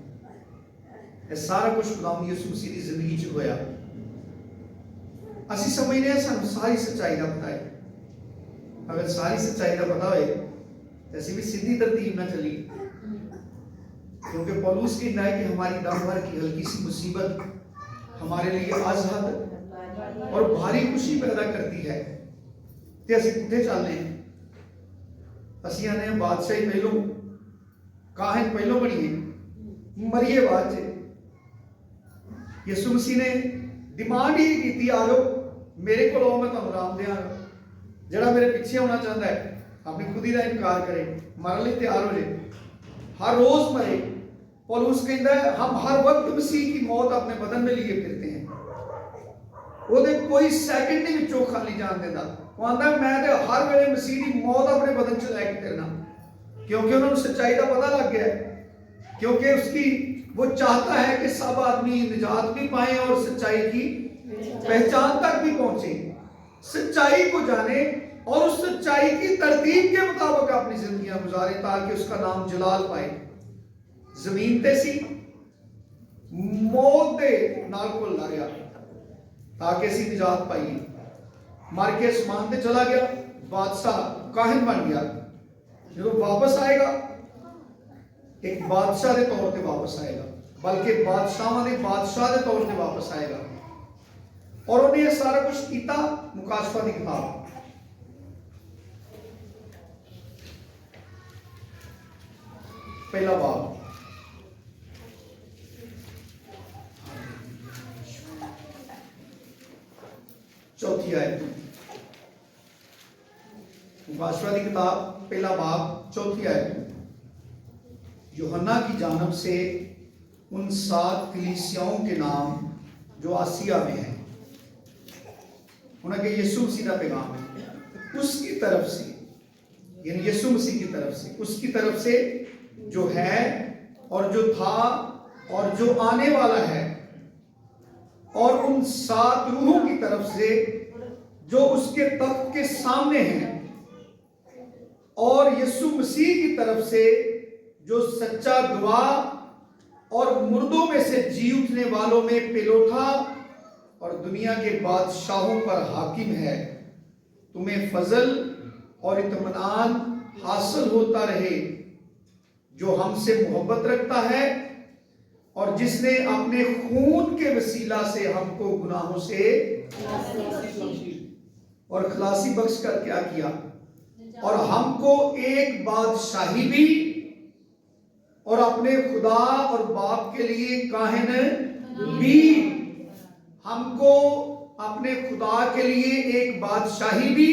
ਇਹ ਸਾਰਾ ਕੁਝ ਖੁਦਾਵੰਦ ਯਿਸੂ ਮਸੀਹ ਦੀ ਜ਼ਿੰਦਗੀ 'ਚ ਹੋਇਆ। ਅਸੀਂ ਸਮਝਦੇ ਹਾਂ ਸਾਨੂੰ ਸਾਰੀ ਸੱਚਾਈ ਦਾ ਪਤਾ ਹੈ। ਅਗਰ ਸਾਰੀ ਸੱਚਾਈ ਦਾ ਪਤਾ ਹੋਏ तो ਅਸੀਂ भी सीधी तरतीब ना चली, क्योंकि पौलुस कहता है कि हमारी दम भर की हल्की सी मुसीबत हमारे लिए आज़ाद और भारी खुशी पैदा करती है। ते ਅਸੀਂ ਕਿੱਥੇ ਚੱਲਦੇ ਹਾਂ? ਅਸੀਂ ਆਨੇ ਬਾਦਸ਼ਾਹੀ ਪਹਿਲੋਂ, ਕਾਹਨ ਪਹਿਲੋਂ ਬਣੀਏ, ਮਰੀਏ ਬਾਅਦ 'ਚ। ਯਿਸੂ ਮਸੀਹ ਨੇ ਡਿਮਾਂਡ ਹੀ ਕੀਤੀ, ਆ ਜਾਓ ਮੇਰੇ ਕੋਲ ਆਓ, ਮੈਂ ਤੁਹਾਨੂੰ ਆਰਾਮ ਦਿਆਂਗਾ। ਜਿਹੜਾ ਮੇਰੇ ਪਿੱਛੇ ਹੋਣਾ ਚਾਹੁੰਦਾ ਹੈ अपनी खुदी का इनकार करे, मरने लिए तैयार हो जाए, हर रोज मरे। पौलुस कहता है हम हर वक्त मसीह की मौत अपने बदन में लिए फिरते हैं। ਉਹਦੇ ਕੋਈ ਸੈਕਿੰਡ ਨਹੀਂ ਵਿੱਚੋਂ ਖਾਲੀ ਜਾਣ ਦਿੰਦਾ। ਉਹ ਆਂਦਾ ਮੈਂ ਤੇ ਹਰ ਵੇਲੇ ਮਸੀਹ ਦੀ ਮੌਤ ਆਪਣੇ ਬਦਨ 'ਚ ਲੈ ਕੇ ਫਿਰਨਾ, क्योंकि उन्होंने सच्चाई का पता लग गया है, क्योंकि उसकी वो चाहता है कि सब आदमी निजात भी पाए और सच्चाई की पहचान तक भी पहुंचे, सच्चाई को जाने और उस सच्चाई की तरतीब के मुताबिक अपनी जिंदगियां गुजारे, ताकि उसका नाम जलाल पाए। जमीन ते सी मौत दे नाल को लड़िया ताकि असी निजात पाइए। मर के आसमान ते चला गया, बादशाह काहिन बन गया। जो वापस आएगा एक बादशाह के तौर पर वापस आएगा, बल्कि बादशाह के बादशाह के तौर पर वापस आएगा। और उन्हें यह सारा कुछ किया। मुकाशफा की किताब पहला बाब, चौथी आयत। मुकाशवा की किताब पहला बाब 4 आयत, यूहन्ना की जानब से उन 7 कलीसियाओं के नाम जो आसिया में हैं, उनके यीशु मसीह का पैगाम है, उसकी तरफ से, यानी यीशु मसीह की तरफ से, उसकी तरफ से जो है और जो था और जो आने वाला है, और उन 7 रूहों की तरफ से जो उसके तख्त के सामने हैं, और यीशु मसीह की तरफ से जो सच्चा गवाह और मुर्दों में से जी उठने वालों में पेलोठा और दुनिया के बादशाहों पर हाकिम है, तुम्हें फजल और इत्मीनान हासिल होता रहे, जो हमसे मोहब्बत रखता है और जिसने अपने खून के वसीला से हमको गुनाहों से और खलासी बख्श कर क्या किया, और हमको एक बादशाही भी और अपने खुदा और बाप के लिए काहिन भी, हमको अपने खुदा के लिए एक बादशाही भी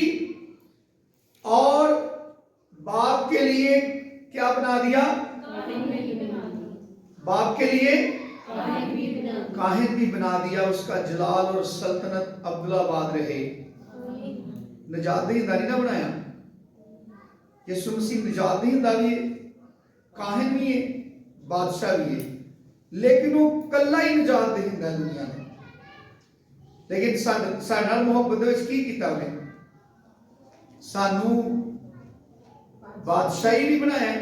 और बाप के लिए क्या बना दिया, बाप के लिए काहिन भी बना दिया। उसका जलाल और सल्तनत अब्दुल्लाबाद रहे। निजात दहिंदा नहीं ना बनाया, यीशु मसीह निजात दहिंदा भी है, काहिन भी है, बादशाह भी है, लेकिन वो कल्ला ही निजात दहिंदा दुनिया में। लेकिन साडे नाल मुहब्बत विच की कीता उन्हें, सानू बादशाही भी बनाया,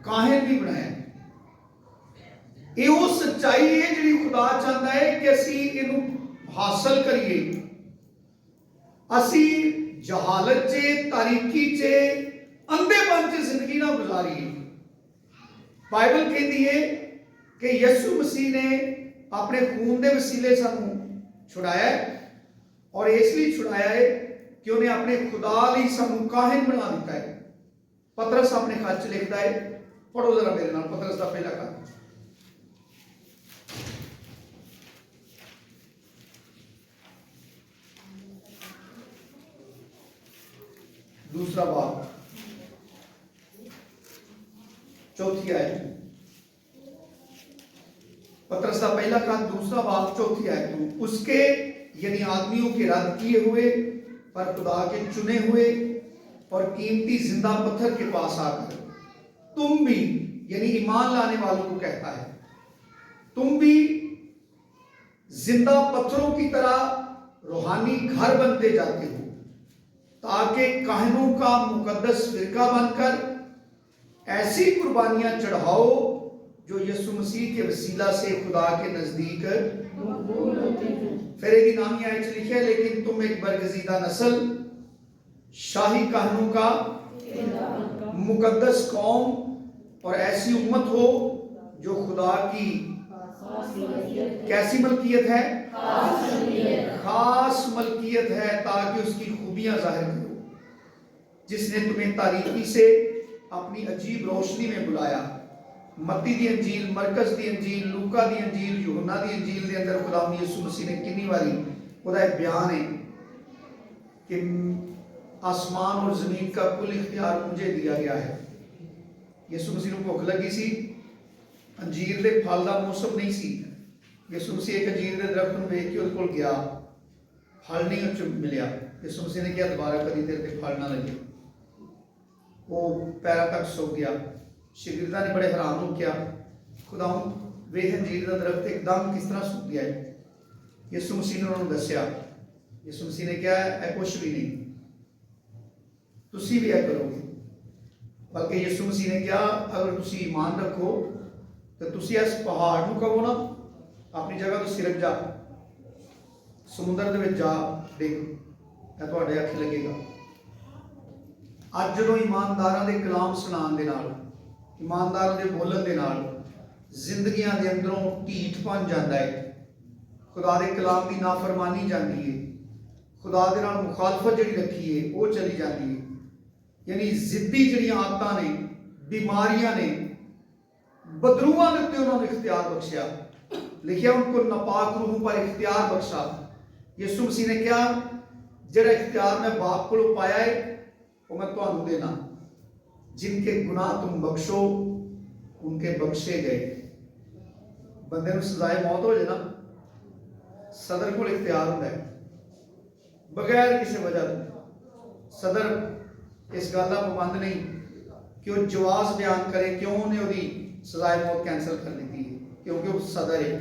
काहिन भी बनाया। ये वो सच्चाई है जिहड़ी खुदा चाहता है कि असी इहनू हासिल करिए। असी जहालत चे, तारीकी चे, अंधेपन च जिंदगी ना गुजारिए। बाइबल कहती है कि यीशु मसीह ने अपने खून के वसीले सानू छुड़ाया है, और इसलिए छुड़ाया है कि उन्हें अपने खुदा लिए सानू काहिन बना दिता है। पतरस अपने खत च लिखता है, पढ़ो जरा मेरे नाल पतरस का पहला खत, दूसरा बाब 4 आयत। पतरस का पहला खत दूसरा बाब 4 आयत। उसके यानी आदमियों के रद्द किए हुए पर खुदा के चुने हुए और कीमती जिंदा पत्थर के पास आकर तुम भी, यानी ईमान लाने वालों को कहता है, तुम भी जिंदा पत्थरों की तरह रूहानी घर बनते जाते हो, ताकि काहिनों का मुकद्दस फिरका बनकर ऐसी कुर्बानियां चढ़ाओ जो यीशु मसीह के वसीला से खुदा के नजदीक फिर एक नामी आयत लिखे है, लेकिन तुम एक बरगजीदा नस्ल, शाही काहिनों का मुकद्दस कौम और ऐसी उम्मत हो जो खुदा की कैसी मलकियत है, खास मलकियत है, ताकि उसकी खूबियां जाहिर करो, जिसने तुम्हें तारीकी से अपनी अजीब रोशनी में बुलाया। मत्ती दी अंजील, मरकस दी अंजील, लूका दी अंजील, यूहन्ना दी अंजील के अंदर खुदा यीशु मसीह ने कितनी बारी खुदा एक बयान है कि आसमान और जमीन का कुल इख्तियार मुझे दिया गया है। यीशु मसीह को भुख लगी सी, अंजीर के फल का मौसम नहीं सी, यीशु मसीह एक अंजीर के दरख्त को वेख के उसको गया, फल नहीं उस मिलिया। यीशु मसीह ने कहा दोबारा कभी तेरे ते फल ना लगे, वो पैरों तक सो गया। शागिर्दां ने बड़े हैरान हो गया, खुदा वे अंजीर का दरख्त एकदम किस तरह सूख गया है। यीशु मसीह ने उन्होंने दसिया, यीशु मसीह ने कहा है कुछ भी नहीं, तुसी भी करोगे। बल्कि यीशु मसीह ने कहा अगर तुसी ईमान रखो तो तुसी इस पहाड़ को कहो ना अपनी जगह तो सिरक जा, समुद्र दे विच जा डिग, मैं तुहाडे आखे लगेगा। अज जो ईमानदारां दे कलाम सुनान दे नाल, ईमानदारां दे बोलन दे नाल जिंदगियां दे अंदरों ढीठपन जांदा है, खुदा दे कलाम की नाफरमानी जाती है, खुदा दे नाल मुखालफत जिहड़ी रखी है वो चली जाती है। यानी जिद्दी जिहड़ियां आदतां ने, बीमारियां ने, बदरूआं दे उत्ते उन्होंने इख्तियार बख्शिया। लिखिया उनको नापाक रूहों पर इख्तियार बख्शा। यीशु मसीह ने कहा जिहड़ा इख्तियार मैं बाप को पाया है वो मैं तुहानू देना, जिनके गुनाह तुम बख्शो उनके बख्शे गए। बंदे नूं सजाए मौत हो जाए ना, सदर को इख्तियार होता है बगैर किसी वजह तो। सदर इस गल का पाबंद नहीं कि वह जवाब बयान करे क्यों उन्हें उसकी सजाए मौत कैंसल कर दी है, क्योंकि वह सदर है,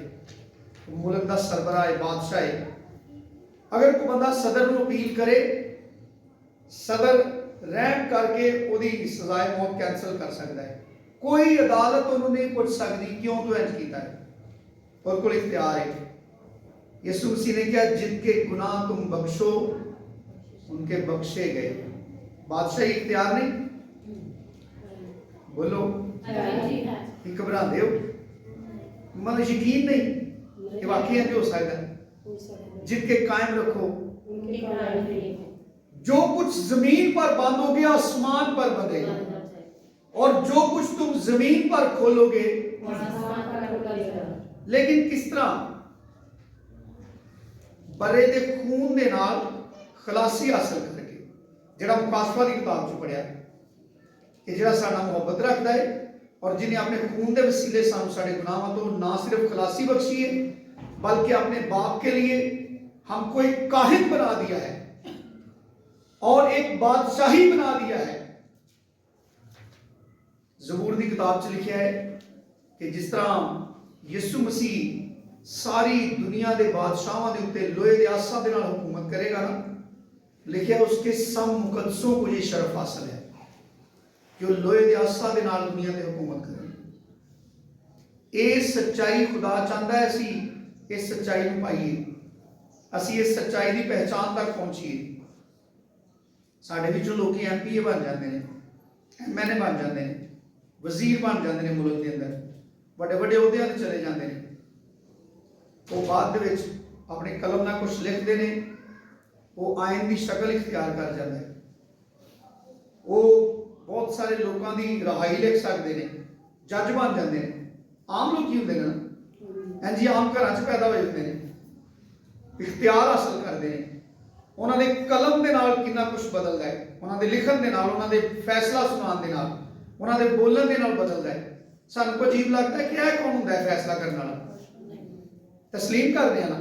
मुल्क का सरबराह है, बादशाह है। अगर कोई बंदा सदर को अपील करे, सदर रहम करके उसकी सजाए मौत कैंसल कर सकता है। कोई अदालत उन्होंने नहीं पूछ सकती क्यों तू इंज किया है, और कोई इख्तियार है। यीशु मसीह ने कहा जिनके गुनाह तुम बख्शो उनके बख्शे गए। बादशाही इख्तियार नहीं, बोलो घबराते हो, मतलब यकीन नहीं कि वाकई इंज हो सकता है। जिनके कायम रखो, जो कुछ जमीन पर बांधोगे आसमान पर बंधेगा, और जो कुछ तुम जमीन पर खोलोगे। लेकिन किस तरह? बरे दे खून दे नाल खलासी हासिल करके, जिहड़ा मुकाशफा की किताब च पढ़िया कि जिहड़ा साडा मुहब्बत रखता है और जिन्हें अपने खून के वसीले सानू साडे गुनाहों तो ना सिर्फ खलासी बख्शी है, बल्कि अपने बाप के लिए हमको एक काहिन बना दिया है और एक बादशाही बना दिया है। ज़बूर की किताब च लिखा है कि जिस तरह यीशु मसीह सारी दुनिया के बादशाहों के उत्ते लोहे के आसा के नाल हुकूमत करेगा ना, लिखा उसके सब मुकद्दसों को ये शरफ हासिल है कि वो लोहे के आसा के नाल दुनिया की हुकूमत करें। ये सच्चाई खुदा चाहता है असी इस सच्चाई को पाइए, असी इस सच्चाई की पहचान तक पहुंचीए। साढ़े विचों लोग MP बन जाते हैं, MNA बन जाते हैं, वजीर बन जाते हैं, मुल्क के अंदर बड़े बड़े अहुदे ते चले जाते हैं। वो बाद दे विच अपने कलम नाल कुछ लिखते हैं, वो आयन की शक्ल इख्तियार कर जाता है। वो बहुत सारे लोगों की रहाई लिख सकते हैं, जज बन जाते हैं। आम लोग ही होंगे ना, इंज आम घर च पैदा हो जाते हैं, इख्तियार हासिल करते हैं। उन्होंने कलम के नाल कितना कुछ बदलता है, उन्होंने लिखन के नाल, उन्होंने फैसला सुनाने के नाल, उन्होंने बोलन के नाल बदलता है। सानू को अजीब लगता है कि यह कौन होंदा है फैसला करने वाला? तस्लीम करते हैं ना,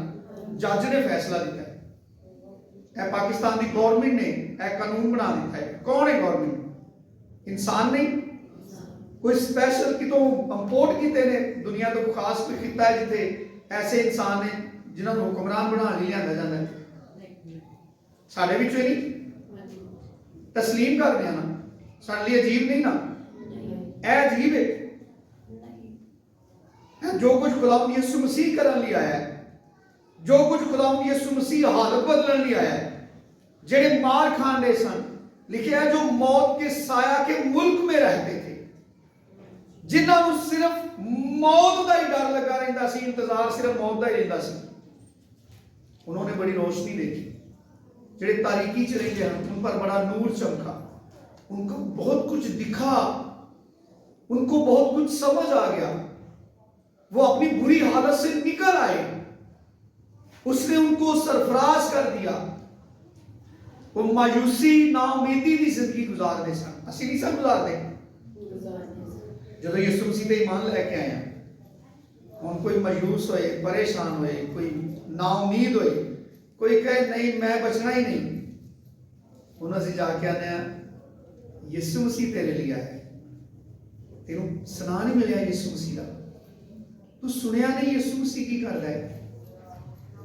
जज ने फैसला दिता है, यह पाकिस्तान की गवर्नमेंट ने यह कानून बना दिता है। कौन है गवर्नमेंट? इंसान नहीं, कोई स्पेशल कितों इंपोर्ट किए ने दुनिया तो खास कोई खिता है जिथे ऐसे इंसान ने जिन्होंने हुक्मरान बना लिया जाता है। साढ़े विचों ही नहीं तस्लीम करते हैं ना, साढ़े लिए अजीब नहीं ना? यह अजीब है। जो कुछ खुदावंद यीशु मसीह करने लिए आया है, जो कुछ खुदावंद यीशु मसीह हालत बदलने लिए आया है, जेड़े मार खान रहे सन, लिखा है जो मौत के साया के मुल्क में रहते थे, जिन्होंने सिर्फ मौत का ही डर लगा रहिंदा सी, इंतजार सिर्फ मौत का ही रहिंदा सी, उन्होंने बड़ी रोशनी देखी। जेड़े तारीकी च रहिंदे हैं उन पर बड़ा नूर चमका, उनको बहुत कुछ दिखा, उनको बहुत कुछ समझ आ गया, वो अपनी बुरी हालत से निकल आए, उसने उनको सरफराज कर दिया। वो मायूसी नाउमीदी की जिंदगी गुजारते सन, असी नहीं सन गुजारते। जो यीशु मसीह पे ईमान लैके आए हम कोई मायूस होए, परेशान होए, कोई नाउमीद होए, कोई कहे नहीं मैं बचना ही नहीं, उन्होंने जाके आने यीशु मसीह तेरे लिए आया है, तेनों सुना नहीं मिले यीशु मसीह का, तू सुनिया नहीं यीशु मसीह की करता है,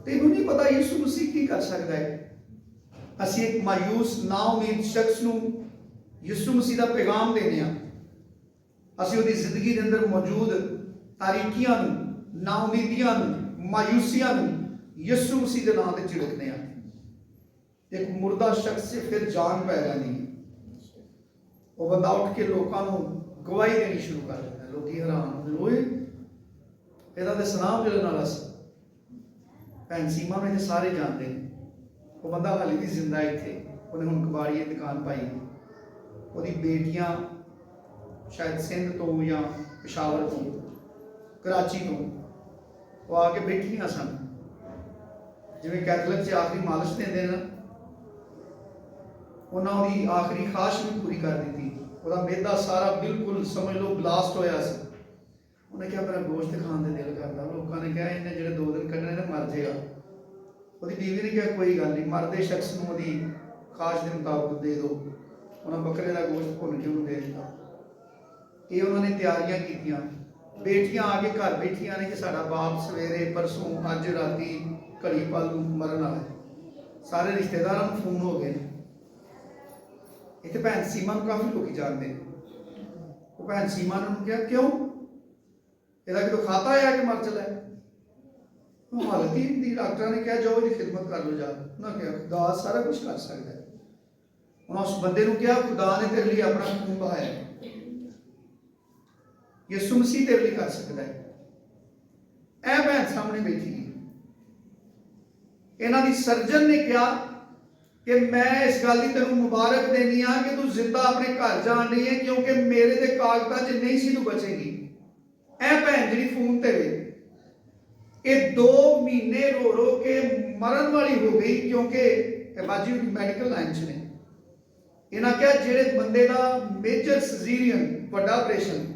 तेनों नहीं पता यीशु मसीह की कर सकता है। असी एक मायूस नाउमीद शख्स नूं यीशु मसीह का पैगाम देने, असी उसकी जिंदगी के अंदर मौजूद तारीकियां नूं, नाउमीदियां नूं, मायूसियां नूं यीशु मसीह के नाम से झिड़कने हैं। एक मुर्दा शख्स से फिर जान पै जाती है, वो बंदा उठ के लोगों को गवाही देनी शुरू कर देता है। लोग हैरान लोए ਇਹਦਾ ਤੇ ਸਨਾਮ ਮਿਲਣ वाला सी, भैन सीमा में तो सारे जानते हैं, वो बंदा हाले भी जिंदा इतने, उन्हें हुण कबाड़िए दुकान पाई, वो बेटियां शायद सिंध तो या पेशावर तो कराची तो वो आके बैठिया सन, जिवें कैथलिक से आखिरी मालिश देंदे ना, ਉਹਨਾਂ ਉਹਦੀ ਆਖਰੀ ਖਾਸ਼ ਵੀ ਪੂਰੀ ਕਰ ਦਿੱਤੀ। ਉਹਦਾ ਮਿਹਦਾ ਸਾਰਾ ਬਿਲਕੁਲ ਸਮਝ ਲਓ ਬਲਾਸਟ ਹੋਇਆ ਸੀ। ਉਹਨੇ ਕਿਹਾ ਮੇਰਾ ਗੋਸ਼ਤ ਖਾਣ ਦੇ ਦਿਲ ਕਰਦਾ। ਲੋਕਾਂ ਨੇ ਕਿਹਾ ਇਹਨੇ ਜਿਹੜੇ 2 ਦਿਨ ਕੱਢਣੇ ਨੇ ਮਰ ਜਾਏਗਾ। ਉਹਦੀ ਬੀਵੀ ਨੇ ਕਿਹਾ ਕੋਈ ਗੱਲ ਨਹੀਂ, ਮਰਦੇ ਸ਼ਖਸ ਨੂੰ ਉਹਦੀ ਖਾਸ਼ ਦੇ ਮੁਤਾਬਕ ਦੇ ਦਿਓ। ਉਹਨਾਂ ਬੱਕਰੇ ਦਾ ਗੋਸ਼ਤ ਭੁੰਨ ਕੇ ਉਹਨੂੰ ਦੇ ਦਿੱਤਾ। ਇਹ ਉਹਨਾਂ ਨੇ ਤਿਆਰੀਆਂ ਕੀਤੀਆਂ। ਬੇਟੀਆਂ ਆ ਕੇ ਘਰ ਬੈਠੀਆਂ ਨੇ ਕਿ ਸਾਡਾ ਬਾਪ ਸਵੇਰੇ ਪਰਸੋਂ ਅੱਜ ਰਾਤੀ ਘੜੀ ਪਲ ਨੂੰ ਮਰਨ ਵਾਲਾ ਹੈ। ਸਾਰੇ ਰਿਸ਼ਤੇਦਾਰਾਂ ਨੂੰ ਫੋਨ ਹੋ ਗਏ ਨੇ। ਇੱਥੇ ਭੈਣ ਸੀਮਾ ਨੂੰ ਕਾਫੀ ਲੋਕੀ ਜਾਣਦੇ ਨੇ। ਉਹ ਭੈਣ ਸੀਮਾ ਨੇ ਉਹਨੂੰ ਕਿਹਾ ਕਿਉਂ ਇਹਦਾ ਕਿਤੋਂ ਖਾਤਾ ਆਇਆ ਕਿ ਮਰ ਚਲਾ? ਹਾਲਤ ਹੀ ਦੀ ਡਾਕਟਰਾਂ ਨੇ ਕਿਹਾ ਜਾਓ ਇਹਦੀ ਖਿਦਮਤ ਕਰ ਲਓ ਜਾ। ਉਹਨਾਂ ਕਿਹਾ ਖੁਦਾ ਸਾਰਾ ਕੁਝ ਕਰ ਸਕਦਾ ਹੈ। ਉਹਨਾਂ ਉਸ ਬੰਦੇ ਨੂੰ ਕਿਹਾ ਖੁਦਾ ਨੇ ਤੇਰੇ ਲਈ ਆਪਣਾ ਖੂਨ ਬਹਾਇਆ, ਯਿਸੂ ਮਸੀਹ ਤੇਰੇ ਲਈ ਕਰ ਸਕਦਾ ਹੈ। ਇਹ ਭੈਣ ਸਾਹਮਣੇ ਬੈਠੀ ਹੈ। ਇਹਨਾਂ ਦੀ ਸਰਜਨ ਨੇ ਕਿਹਾ ਕਿ ਮੈਂ ਇਸ ਗੱਲ ਦੀ ਤੈਨੂੰ ਮੁਬਾਰਕ ਦੇਣੀ ਆ ਕਿ ਤੂੰ ਜ਼ਿੰਦਾ ਆਪਣੇ ਘਰ ਜਾਣ ਰਹੀ ਹੈ, ਕਿਉਂਕਿ ਮੇਰੇ ਦੇ ਕਾਗਜ਼ਾਂ 'ਚ ਨਹੀਂ ਸੀ ਤੂੰ ਬਚੇਗੀ। ਇਹ ਭੈਣ ਜਿਹੜੀ ਫੋਨ ਤੇ ਵੇ, ਇਹ 2 ਮਹੀਨੇ ਰੋ ਰੋ ਕੇ ਮਰਨ ਵਾਲੀ ਹੋ ਗਈ, ਕਿਉਂਕਿ ਇਹ ਬਾਜੀ ਮੈਡੀਕਲ ਲਾਈਨ 'ਚ ਨੇ। ਇਹਨਾਂ ਕਿਹਾ ਜਿਹੜੇ ਬੰਦੇ ਦਾ ਮੇਜਰ ਸਰਜਰੀਅਨ ਵੱਡਾ ਆਪਰੇਸ਼ਨ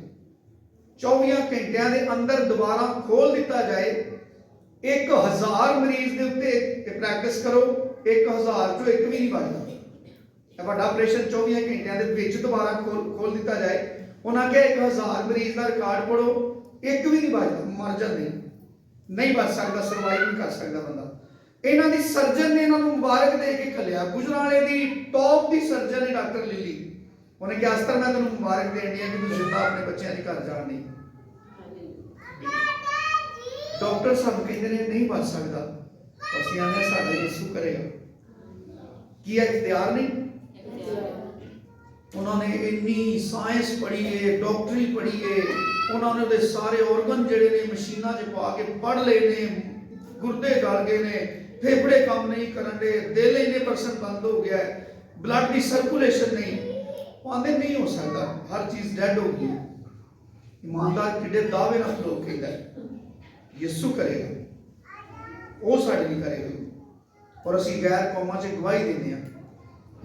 24 ਘੰਟਿਆਂ ਦੇ ਅੰਦਰ ਦੁਬਾਰਾ ਖੋਲ ਦਿੱਤਾ ਜਾਏ, 1000 ਮਰੀਜ਼ ਦੇ ਉੱਤੇ ਪ੍ਰੈਕਟਿਸ ਕਰੋ, 1000 ਚੋਂ 1 ਵੀ ਨਹੀਂ ਬਚਦਾ। ਇਹ ਵੱਡਾ ਆਪਰੇਸ਼ਨ 24 ਘੰਟਿਆਂ ਦੇ ਵਿੱਚ ਦੁਬਾਰਾ ਖੋਲ ਦਿੱਤਾ ਜਾਏ। ਉਹਨਾਂ ਕਿਹਾ 1000 ਮਰੀਜ਼ ਦਾ ਰਿਕਾਰਡ ਪੜੋ, 1 ਵੀ ਨਹੀਂ ਬਚਦਾ, ਮਰ ਜਾਂਦੇ, ਨਹੀਂ ਬਚ ਸਕਦਾ, ਸਰਵਾਈਵ ਨਹੀਂ ਕਰ ਸਕਦਾ ਬੰਦਾ। ਇਹਨਾਂ ਦੀ ਸਰਜਨ ਨੇ ਇਹਨਾਂ ਨੂੰ ਮੁਬਾਰਕ ਦੇ ਕੇ ਘੱਲਿਆ। ਗੁਜਰਾਂਵਾਲੇ ਦੀ ਟੌਪ ਦੀ ਸਰਜਨ ਹੈ ਡਾਕਟਰ ਲਿਲੀ। ਉਹਨੇ ਕਿਹਾ ਅਸਤਰ ਮੈਂ ਤੈਨੂੰ ਮੁਬਾਰਕ ਦੇਣੀ ਹੈ ਕਿ ਤੂੰ ਜ਼ਿੰਦਾ ਆਪਣੇ ਬੱਚਿਆਂ ਦੇ ਘਰ ਜਾਣ ਦੀ। ਡਾਕਟਰ ਸਾਨੂੰ ਕਹਿੰਦੇ ਨੇ ਨਹੀਂ ਬਚ ਸਕਦਾ, ਅਸੀਂ ਆਨੇ ਸਾਡਾ ਯਿਸੂ ਕਰੇਗਾ। ਕੀ ਹੈ ਇਖਤਿਆਰ ਨਹੀਂ? ਉਹਨਾਂ ਨੇ ਇੰਨੀ ਸਾਇੰਸ ਪੜ੍ਹੀ ਹੈ, ਡਾਕਟਰੀ ਪੜ੍ਹੀ ਹੈ, ਉਹਨਾਂ ਨੇ ਉਹਦੇ ਸਾਰੇ ਔਰਗਨ ਜਿਹੜੇ ਨੇ ਮਸ਼ੀਨਾਂ 'ਚ ਪਾ ਕੇ ਪੜ੍ਹ ਲਏ ਨੇ, ਗੁਰਦੇ ਗਲ ਗਏ ਨੇ, ਫੇਫੜੇ ਕੰਮ ਨਹੀਂ ਕਰਨ ਦੇ, ਦਿਲ ਇੰਨੇ % ਬੰਦ ਹੋ ਗਿਆ ਹੈ, ਬਲੱਡ ਦੀ ਸਰਕੂਲੇਸ਼ਨ ਨਹੀਂ। ਆਂਦੇ ਨਹੀਂ ਹੋ ਸਕਦਾ, ਹਰ ਚੀਜ਼ ਡੈਡ ਹੋ ਗਈ। ਇਮਾਨਦਾਰ ਕਿੱਡੇ ਦਾਅਵੇ ਨਾਲ ਲੋਕ ਕਹਿੰਦਾ ਯਿਸੂ ਕਰੇਗਾ, ਉਹ ਸਾਡੇ ਲਈ ਕਰੇਗਾ। ਔਰ ਅਸੀਂ ਗੈਰ ਕੌਮਾਂ 'ਚ ਗਵਾਹੀ ਦਿੰਦੇ ਹਾਂ।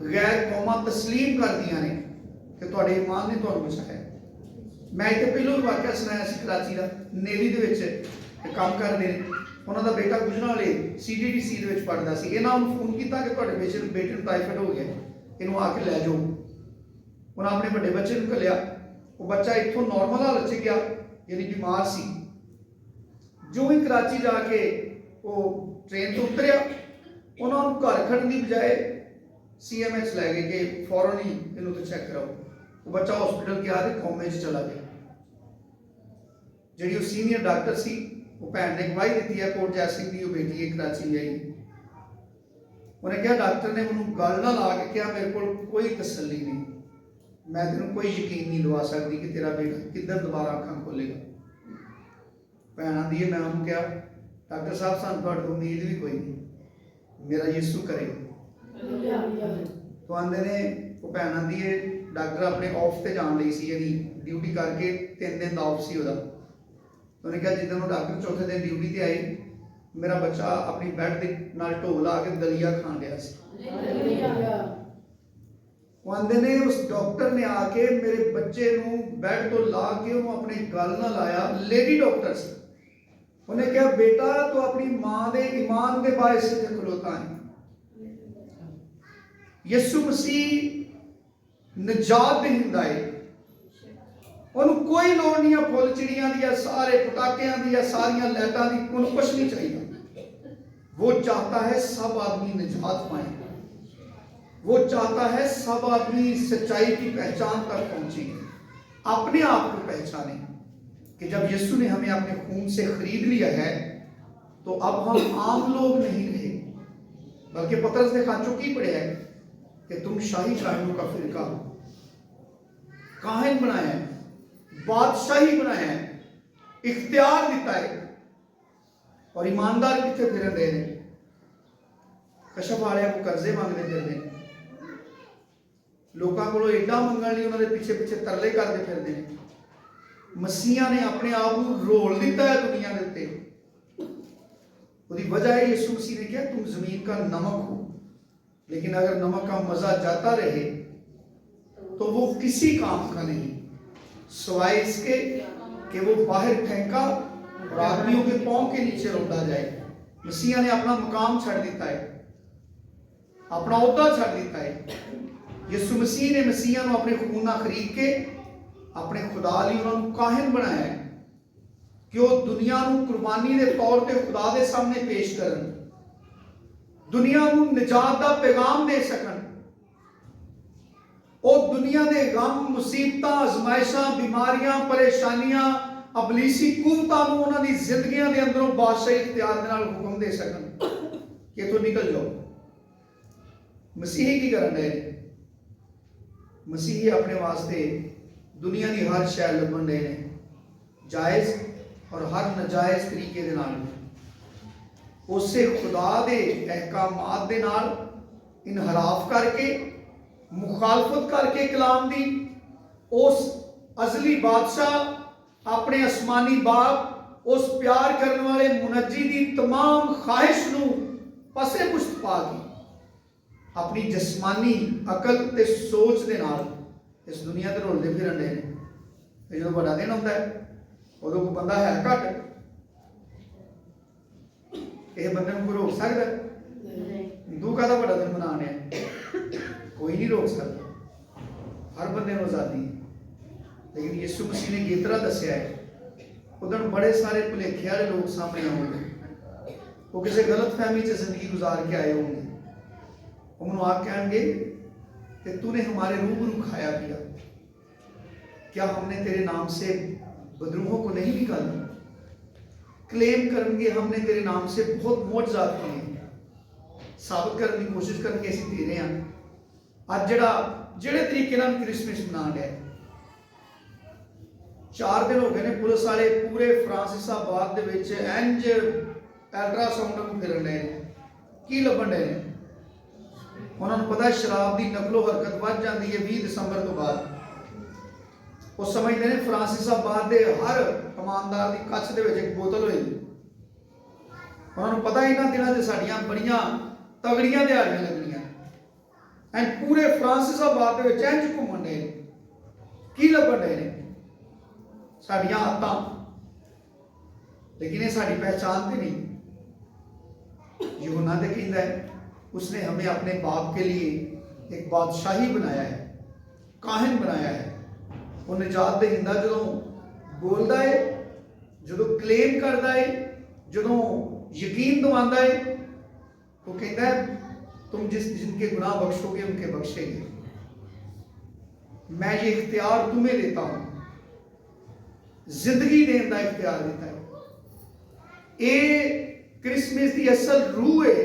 ਗੈਰ ਕੌਮਾਂ ਤਸਲੀਮ ਕਰਦੀਆਂ ਨੇ ਕਿ ਤੁਹਾਡੇ ਇਮਾਨ ਨੇ ਤੁਹਾਨੂੰ ਬਚਾਇਆ। ਮੈਂ ਇੱਥੇ ਪਹਿਲੋਂ ਵੀ ਵਾਕਿਆ ਸੁਣਾਇਆ ਸੀ ਕਰਾਚੀ ਦਾ। ਨੇਵੀ ਦੇ ਵਿੱਚ ਕੰਮ ਕਰਦੇ ਨੇ, ਉਹਨਾਂ ਦਾ ਬੇਟਾ ਗੁਜਰਾਂਵਾਲੇ CDDC ਦੇ ਵਿੱਚ ਪੜ੍ਹਦਾ ਸੀ। ਇਹਨਾਂ ਨੂੰ ਫੋਨ ਕੀਤਾ ਕਿ ਤੁਹਾਡੇ ਬੇਟੇ ਨੂੰ ਟਾਈਫਾਇਡ ਹੋ ਗਿਆ, ਇਹਨੂੰ ਆ ਕੇ ਲੈ ਜਾਓ। ਉਹਨਾਂ ਆਪਣੇ ਵੱਡੇ ਬੱਚੇ ਨੂੰ ਘੱਲਿਆ। ਉਹ ਬੱਚਾ ਇੱਥੋਂ ਨਾਰਮਲ ਹਾਲਤ 'ਚ ਗਿਆ, ਯਾਨੀ ਬਿਮਾਰ ਸੀ। ਜੋ ਹੀ ਕਰਾਚੀ ਜਾ ਕੇ ਉਹ ਟ੍ਰੇਨ ਤੋਂ ਉਤਰਿਆ, ਉਹਨਾਂ ਨੂੰ ਘਰ ਖੜਨ ਦੀ ਬਜਾਏ CMH ਲੈ ਗਏ ਕਿ ਫੌਰਨ ਹੀ ਇਹਨੂੰ ਤਾਂ ਚੈੱਕ ਕਰਾਓ। ਉਹ ਬੱਚਾ ਹਸਪੀਟਲ ਗਿਆ ਤੇ ਕੋਮੇ 'ਚ ਚਲਾ ਗਿਆ। ਜਿਹੜੀ ਉਹ ਸੀਨੀਅਰ ਡਾਕਟਰ ਸੀ, ਉਹ ਭੈਣ ਨੇ ਗਵਾਹੀ ਦਿੱਤੀ ਹੈ, ਕੋਟ ਸਿੰਘ ਦੀ ਉਹ ਬੇਟੀ ਹੈ, ਕਰਾਚੀ ਆਈ। ਉਹਨੇ ਕਿਹਾ ਡਾਕਟਰ ਨੇ ਮੈਨੂੰ ਗੱਲ ਨਾਲ ਲਾ ਕੇ ਕਿਹਾ ਮੇਰੇ ਕੋਲ ਕੋਈ ਤਸੱਲੀ ਨਹੀਂ, ਮੈਂ ਤੈਨੂੰ ਕੋਈ ਯਕੀਨ ਨਹੀਂ ਦਵਾ ਸਕਦੀ ਕਿ ਤੇਰਾ ਬੇਟਾ ਕਿੱਧਰ ਦੁਬਾਰਾ ਅੱਖਾਂ ਖੋਲੇਗਾ। ਭੈਣ ਆਂਦੀ ਹੈ, ਮੈਂ ਉਹਨੂੰ ਕਿਹਾ ਡਾਕਟਰ ਸਾਹਿਬ ਸਾਨੂੰ ਤੁਹਾਡੇ ਤੋਂ ਉਮੀਦ ਵੀ ਕੋਈ ਨਹੀਂ, ਮੇਰਾ ਯਿਸੂ ਕਰੇਗਾ। तो आंदे ने वो भैन आंदी है डॉक्टर अपने ऑफ से जान ली सी, यानी ड्यूटी करके 3 दिन का ऑफ सी उहदा। तो उन्हें कहा जिस दिन वो डॉक्टर चौथे दिन ड्यूटी ते आई, मेरा बच्चा अपनी बैड के नाल ढोल ला के दलिया खान लिया सी। वो आंदे ने उस डॉक्टर ने आके मेरे बच्चे नूं बैड तो ला के उन्होंने अपने गल नाल लाया। लेडी डॉक्टर सी। उन्हें कहा बेटा तो अपनी मां दे ईमान के बायस से खलोता है। यीशु मसीह निजात दिंदा है, उन्होंने कोई लोड़ नहीं है फुल चिड़ियां दी, सारे पटाकियां दी, सारियां लाइटां दी, उन्होंने कुछ नहीं चाहिए। वो चाहता है सब आदमी निजात पाए, वो चाहता है सब आदमी सच्चाई की पहचान तक पहुंचे, अपने आप को पहचाने कि जब यीशु ने हमें अपने खून से खरीद लिया है तो अब हम आम लोग नहीं रहे, बल्कि पतरस ने खाचों की पढ़े है कि तुम शाही कायनों का फिरका काहिन बनाया है, बादशाही बनाया है, इख्तियार दिता है। और ईमानदार कितने फिर रहे हैं, कशफ वाले को कर्जे मांगते फिरते हैं, लोगों को एडा मंगण लिए उन्होंने पीछे पीछे तरले करते फिरते हैं। मसीहा ने अपने आप को रोल दिता है दुनिया के उत्ते। वजह है यीशु मसीह ने कहा तुम जमीन का नमक हो, लेकिन अगर नमक का मजा जाता रहे तो वो किसी काम का नहीं, सिवाय इसके कि वो बाहर फेंका और आदमियों के पांव के नीचे रौंदा जाए। मसीहा ने अपना मुकाम छड़ दिता है, अपना ओहदा छड़ दिता है। यीशु मसीह ने मसीहा को अपने खून नाल खरीद के अपने खुदा लई उन्होंने काहिन बनाया है कि वो दुनिया को कुर्बानी के तौर पर खुदा के सामने पेश करन, दुनिया को निजात का पैगाम दे सकन। और दुनिया के गम, मुसीबत, आजमाइशा, बीमारियां, परेशानियां, अबलीसी कुवतां नूं उन्हां दी जिंदगियां दे अंदरों बादशाही इख्तियार दे नाल हुक्म दे सकन कि इथों निकल जाओ। मसीही की करन रहे ने? मसीही अपने वास्ते दुनिया की हर शै लभन रहे ने, जायज़ और हर नाजायज़ तरीके दे नाल उसे खुदा दे अहकामात दे नाल इनहराफ करके, मुखालफत करके कलाम दी, उस अजली बादशाह अपने आसमानी बाप, उस प्यार करने वाले मुनज्जी दी तमाम ख्वाहिश नूं पसे पुश्त पा के अपनी जस्मानी अकल ते सोच दे नाल इस दुनिया ते रोलदे फिरन रहे ने। जो बड़ा दिन होता है उदों कोई बंदा है घट, यह बंदे को रोक सकता है? हिंदू का बड़ा दिन मनाने कोई नहीं रोक सकता, हर बंदे को आजादी है। लेकिन यीशु मसीह ने कितना दसिया है, उधर बड़े सारे भुलेखे वाले लोग सामने आएंगे, वो किसी गलत फहमी से जिंदगी गुजार के आए होंगे। उन्होंने आप कहेंगे कि तूने हमारे रूबरू खाया पिया, क्या हमने तेरे नाम से बदरूहों को नहीं निकाला? क्लेम करेंगे हमने तेरे नाम से बहुत मोजज़ात किए, साबित करने की कोशिश करके असं दे रहे हैं। अज जेड़े तरीके नाल क्रिसमस मना रहे, 4 दिन हो गए ने पुलिस वाले पूरे फ्रांसिसाबाद दे विच इंज अल्ट्रासाउंड में फिरन रहे हैं, की लभन रहे हैं? उन्होंने पता शराब की नकलो हरकत बढ़ जाती है 20 दिसंबर तो बाद। वो समझते हैं फ्रांसिसाबाद के हर ईमानदार की कच्छ दे विच एक बोतल होएगी। उन्होंने पता इन्हां दिनां च साडियां बड़ियां तगड़ियां दिहाड़ियां लगनियां, एंड पूरे फ्रांसिसाबाद दे विच इंज घूमन रहे ने, की लभन रहे ने? साडियां आदतां। लेकिन ये साडी पहचान तो नहीं। यूहन्ना तो कहता है उसने हमें अपने बाप के लिए एक बादशाही बनाया है, काहिन बनाया है। वो निजात देंदा जो बोलता है, जो क्लेम करता है, जो यकीन दिवाता है, वो कहता है तुम जिनके गुनाह बख्शोगे उनके बख्शेंगे, मैं ये इख्तियार तुम्हें देता हूं, जिंदगी देने का इख्तियार देता है। ये क्रिसमस की असल रूह है,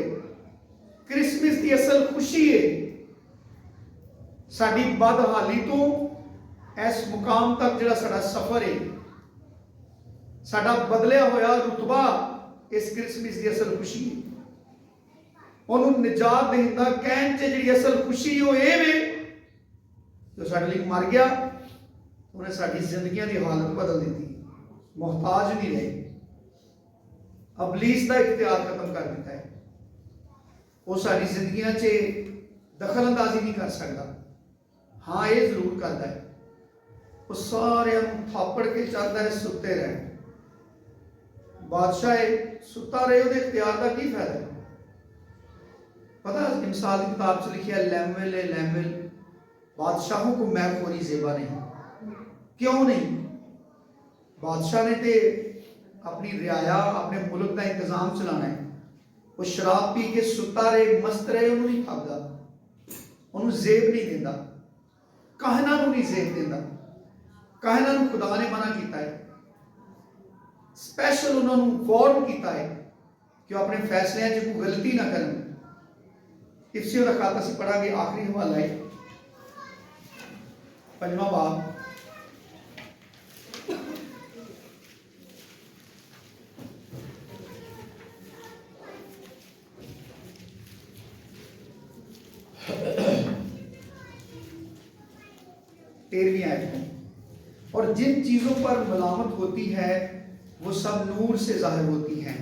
क्रिसमस की असल खुशी है। साडी बदहाली तो इस मुकाम तक जिहड़ा साडा सफर है, साडा बदलिया होया रुतबा इस क्रिसमस की असल खुशी है। उन्होंने निजात देने का कहन च जिहड़ी असल खुशी वो ये वे जो साडे लई मर गया, उन्हें साडी जिंदगियां की हालत बदल दी, मोहताज नहीं रहे, अबलीस का इख्तियार खत्म कर दिता है। वो साडी जिंदगियां च दखल अंदाजी नहीं कर सकता। हाँ ये जरूर करता है, वो सारे थापड़ के चलता है सुते रहे। बादशाह सुता रहे, वो इख्तियार का की फायदा है? पता मिसाल की किताब से लिखा लैमुएल लैमुएल, बादशाहों को मैं खोरी जेबा नहीं। क्यों नहीं? बादशाह ने तो अपनी रियाया, अपने मुल्क का इंतजाम चलाना है। वो शराब पी के सुता रहे, मस्त रहे, उन्होंने नहीं खादा, उन्होंने जेब नहीं देता, कहना को नहीं जेब देता। कहना खुदा ने मना किया है, स्पैशल उन्होंने वार्न किया है कि अपने फैसलों च कोई गलती ना करें। इफ्सी का खाता से पढ़ांगे, आखिरी हवाला है 5वां बाब, और जिन चीज़ों पर मलामत होती है वो सब नूर से जाहिर होती हैं।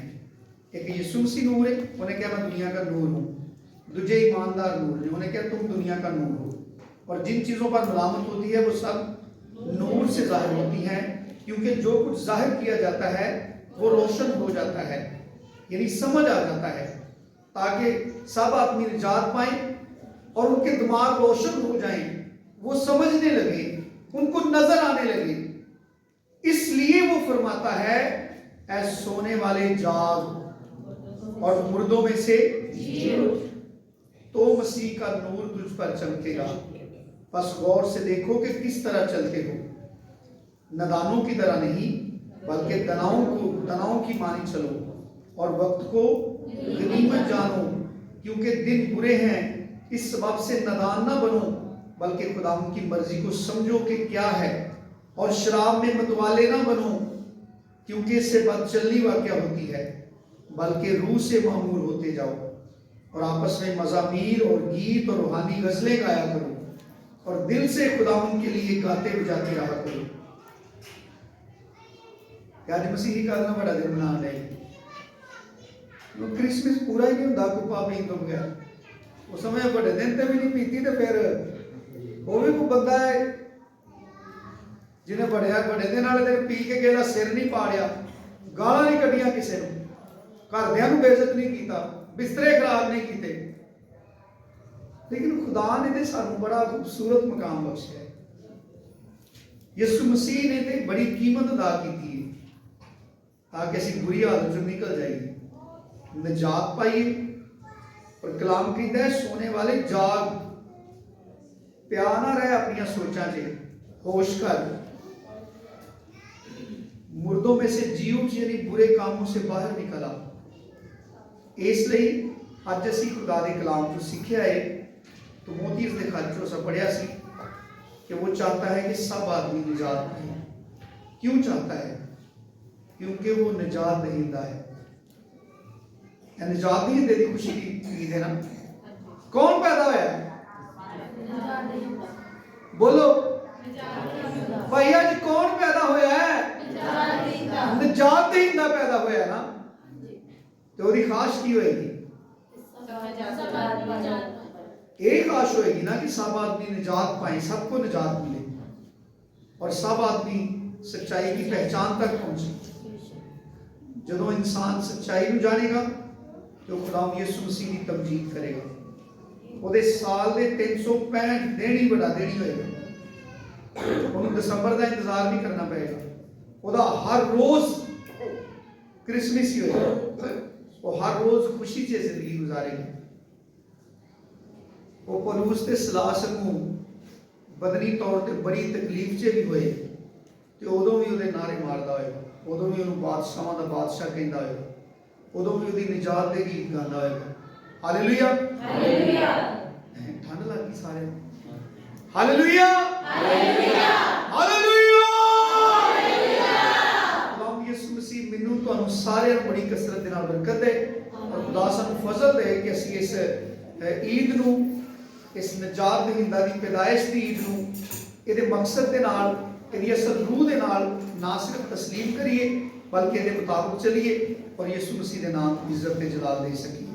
एक यीशु मसीह नूर है, उन्हें क्या मैं दुनिया का नूर हूँ। दूजे ईमानदार नूर ने। उन्होंने कहा तुम दुनिया का नूर हो, और जिन चीज़ों पर मलामत होती है वो सब नूर से जाहिर होती हैं, क्योंकि जो कुछ जाहिर किया जाता है वो रोशन हो जाता है, यानी समझ आ जाता है, ताकि सब आदमी निजात पाए और उनके दिमाग रोशन हो जाएं, वो समझने लगे, उनको नजर आने लगे। इसलिए वो फरमाता है ऐ सोने वाले जाग और मुर्दों में से जी उठ, तो मसीह का नूर तुझ पर चमकेगा। बस गौर से देखो कि किस तरह चलते हो, नदानों की तरह नहीं बल्कि तनाव की मानी चलो, और वक्त को गनीमत जानो, क्योंकि दिन बुरे हैं। इस सबब से नादान ना बनो, बल्कि खुदा की मर्जी को समझो कि क्या है, और शराब में मतवाले ना बनो, क्योंकि इससे बदचलनी वाक़या होती है, बल्कि रूह से मामूर होते जाओ, और आपस में मज़ामीर और गीत और रूहानी गज़लें गाया करो, और दिल से खुदा के लिए गाते बजाते रहा करो। याद मसीही का ना बड़ा दिन मना रहे, वो क्रिसमस पूरा ही नहीं होता, कुपा पी तो गया उस समय बड़े दिन ते भी नहीं पीती, तो फिर वो भी कोई बंदा है जिन्हें बड़े दिन वाले दिन पी के किसी का सिर नहीं पाड़िया, गालां नहीं कढ़िया, किसी घरदियां नूं बेइज्जत नहीं किया, बिस्तरे खराब नहीं किए, लेकिन खुदा ने तो सानू बड़ा खूबसूरत मकाम बख्शा है। यीशु मसीह ने तो बड़ी कीमत अदा की है ताकि असीं बुरी हालत चों निकल जाइए, निजात पाइए। और कलाम कहता है सोने वाले जाग, प्या ना रहे अपनी सोचा से, होश कर, मुर्दों में से जी उठ, यानी बुरे कामों से बाहर निकल आ। इसलिए अज असीं खुदा दे कलाम को सीखिया है। तो मोती दे खत चों असां पढ़िया सी कि वो चाहता है कि सब आदमी निजात पाए। क्यों चाहता है? क्योंकि वो निजात दहिंदा है। निजात नहीं दे दी खुशी की देना। कौन पैदा होया? बोलो भाई, आज कौन पैदा होया है? निजात दहिंदा पैदा होया ना, तो उसकी खास की होएगी? एक खास होएगी ना कि सब आदमी निजात पाए, सबको निजात मिले, और सब आदमी सच्चाई की पहचान तक पहुंचे। जो इंसान सच्चाई को जानेगा तो खुदा यीशु मसीह की तमजीद करेगा। ਉਹਦੇ साल के 365 दिन ही बड़ा दिन ही होएगा। उन्हें दिसंबर का इंतजार नहीं करना पड़ेगा, ਉਹਦਾ हर रोज क्रिसमस ही होएगा। वो हर रोज खुशी से जिंदगी गुजारेगा। वो पौलुस ते सिलास को बदनी तौर पर बड़ी तकलीफ च भी होए, तो उदों भी ਉਹਦੇ नारे मारदा होएगा, उदों भी ਉਹਨੂੰ बादशाहां दा बादशाह कहंदा होएगा, उदों भी ਉਹਦੀ निजात दे गीत गांदा होएगा। Hallelujah hallelujah. ठंड लग गई सारे। Hallelujah hallelujah hallelujah. खुदा यीशु मसीह मैनू तुहानू सारे बड़ी कसरत दे नाल बरकत दे, और खुदा सानू फजल दे कि असीं इस ईद नू, इस निजात दहिंदा दी पैदाइश दी ईद नू इहदे मकसद दे नाल, इहदी असल रूह दे नाल ना सिर्फ तस्लीम करिए बल्कि इहदे मुताबिक चलिए, और यीशु मसीह दे नाम इज्जत ते जलाल दे सकीए।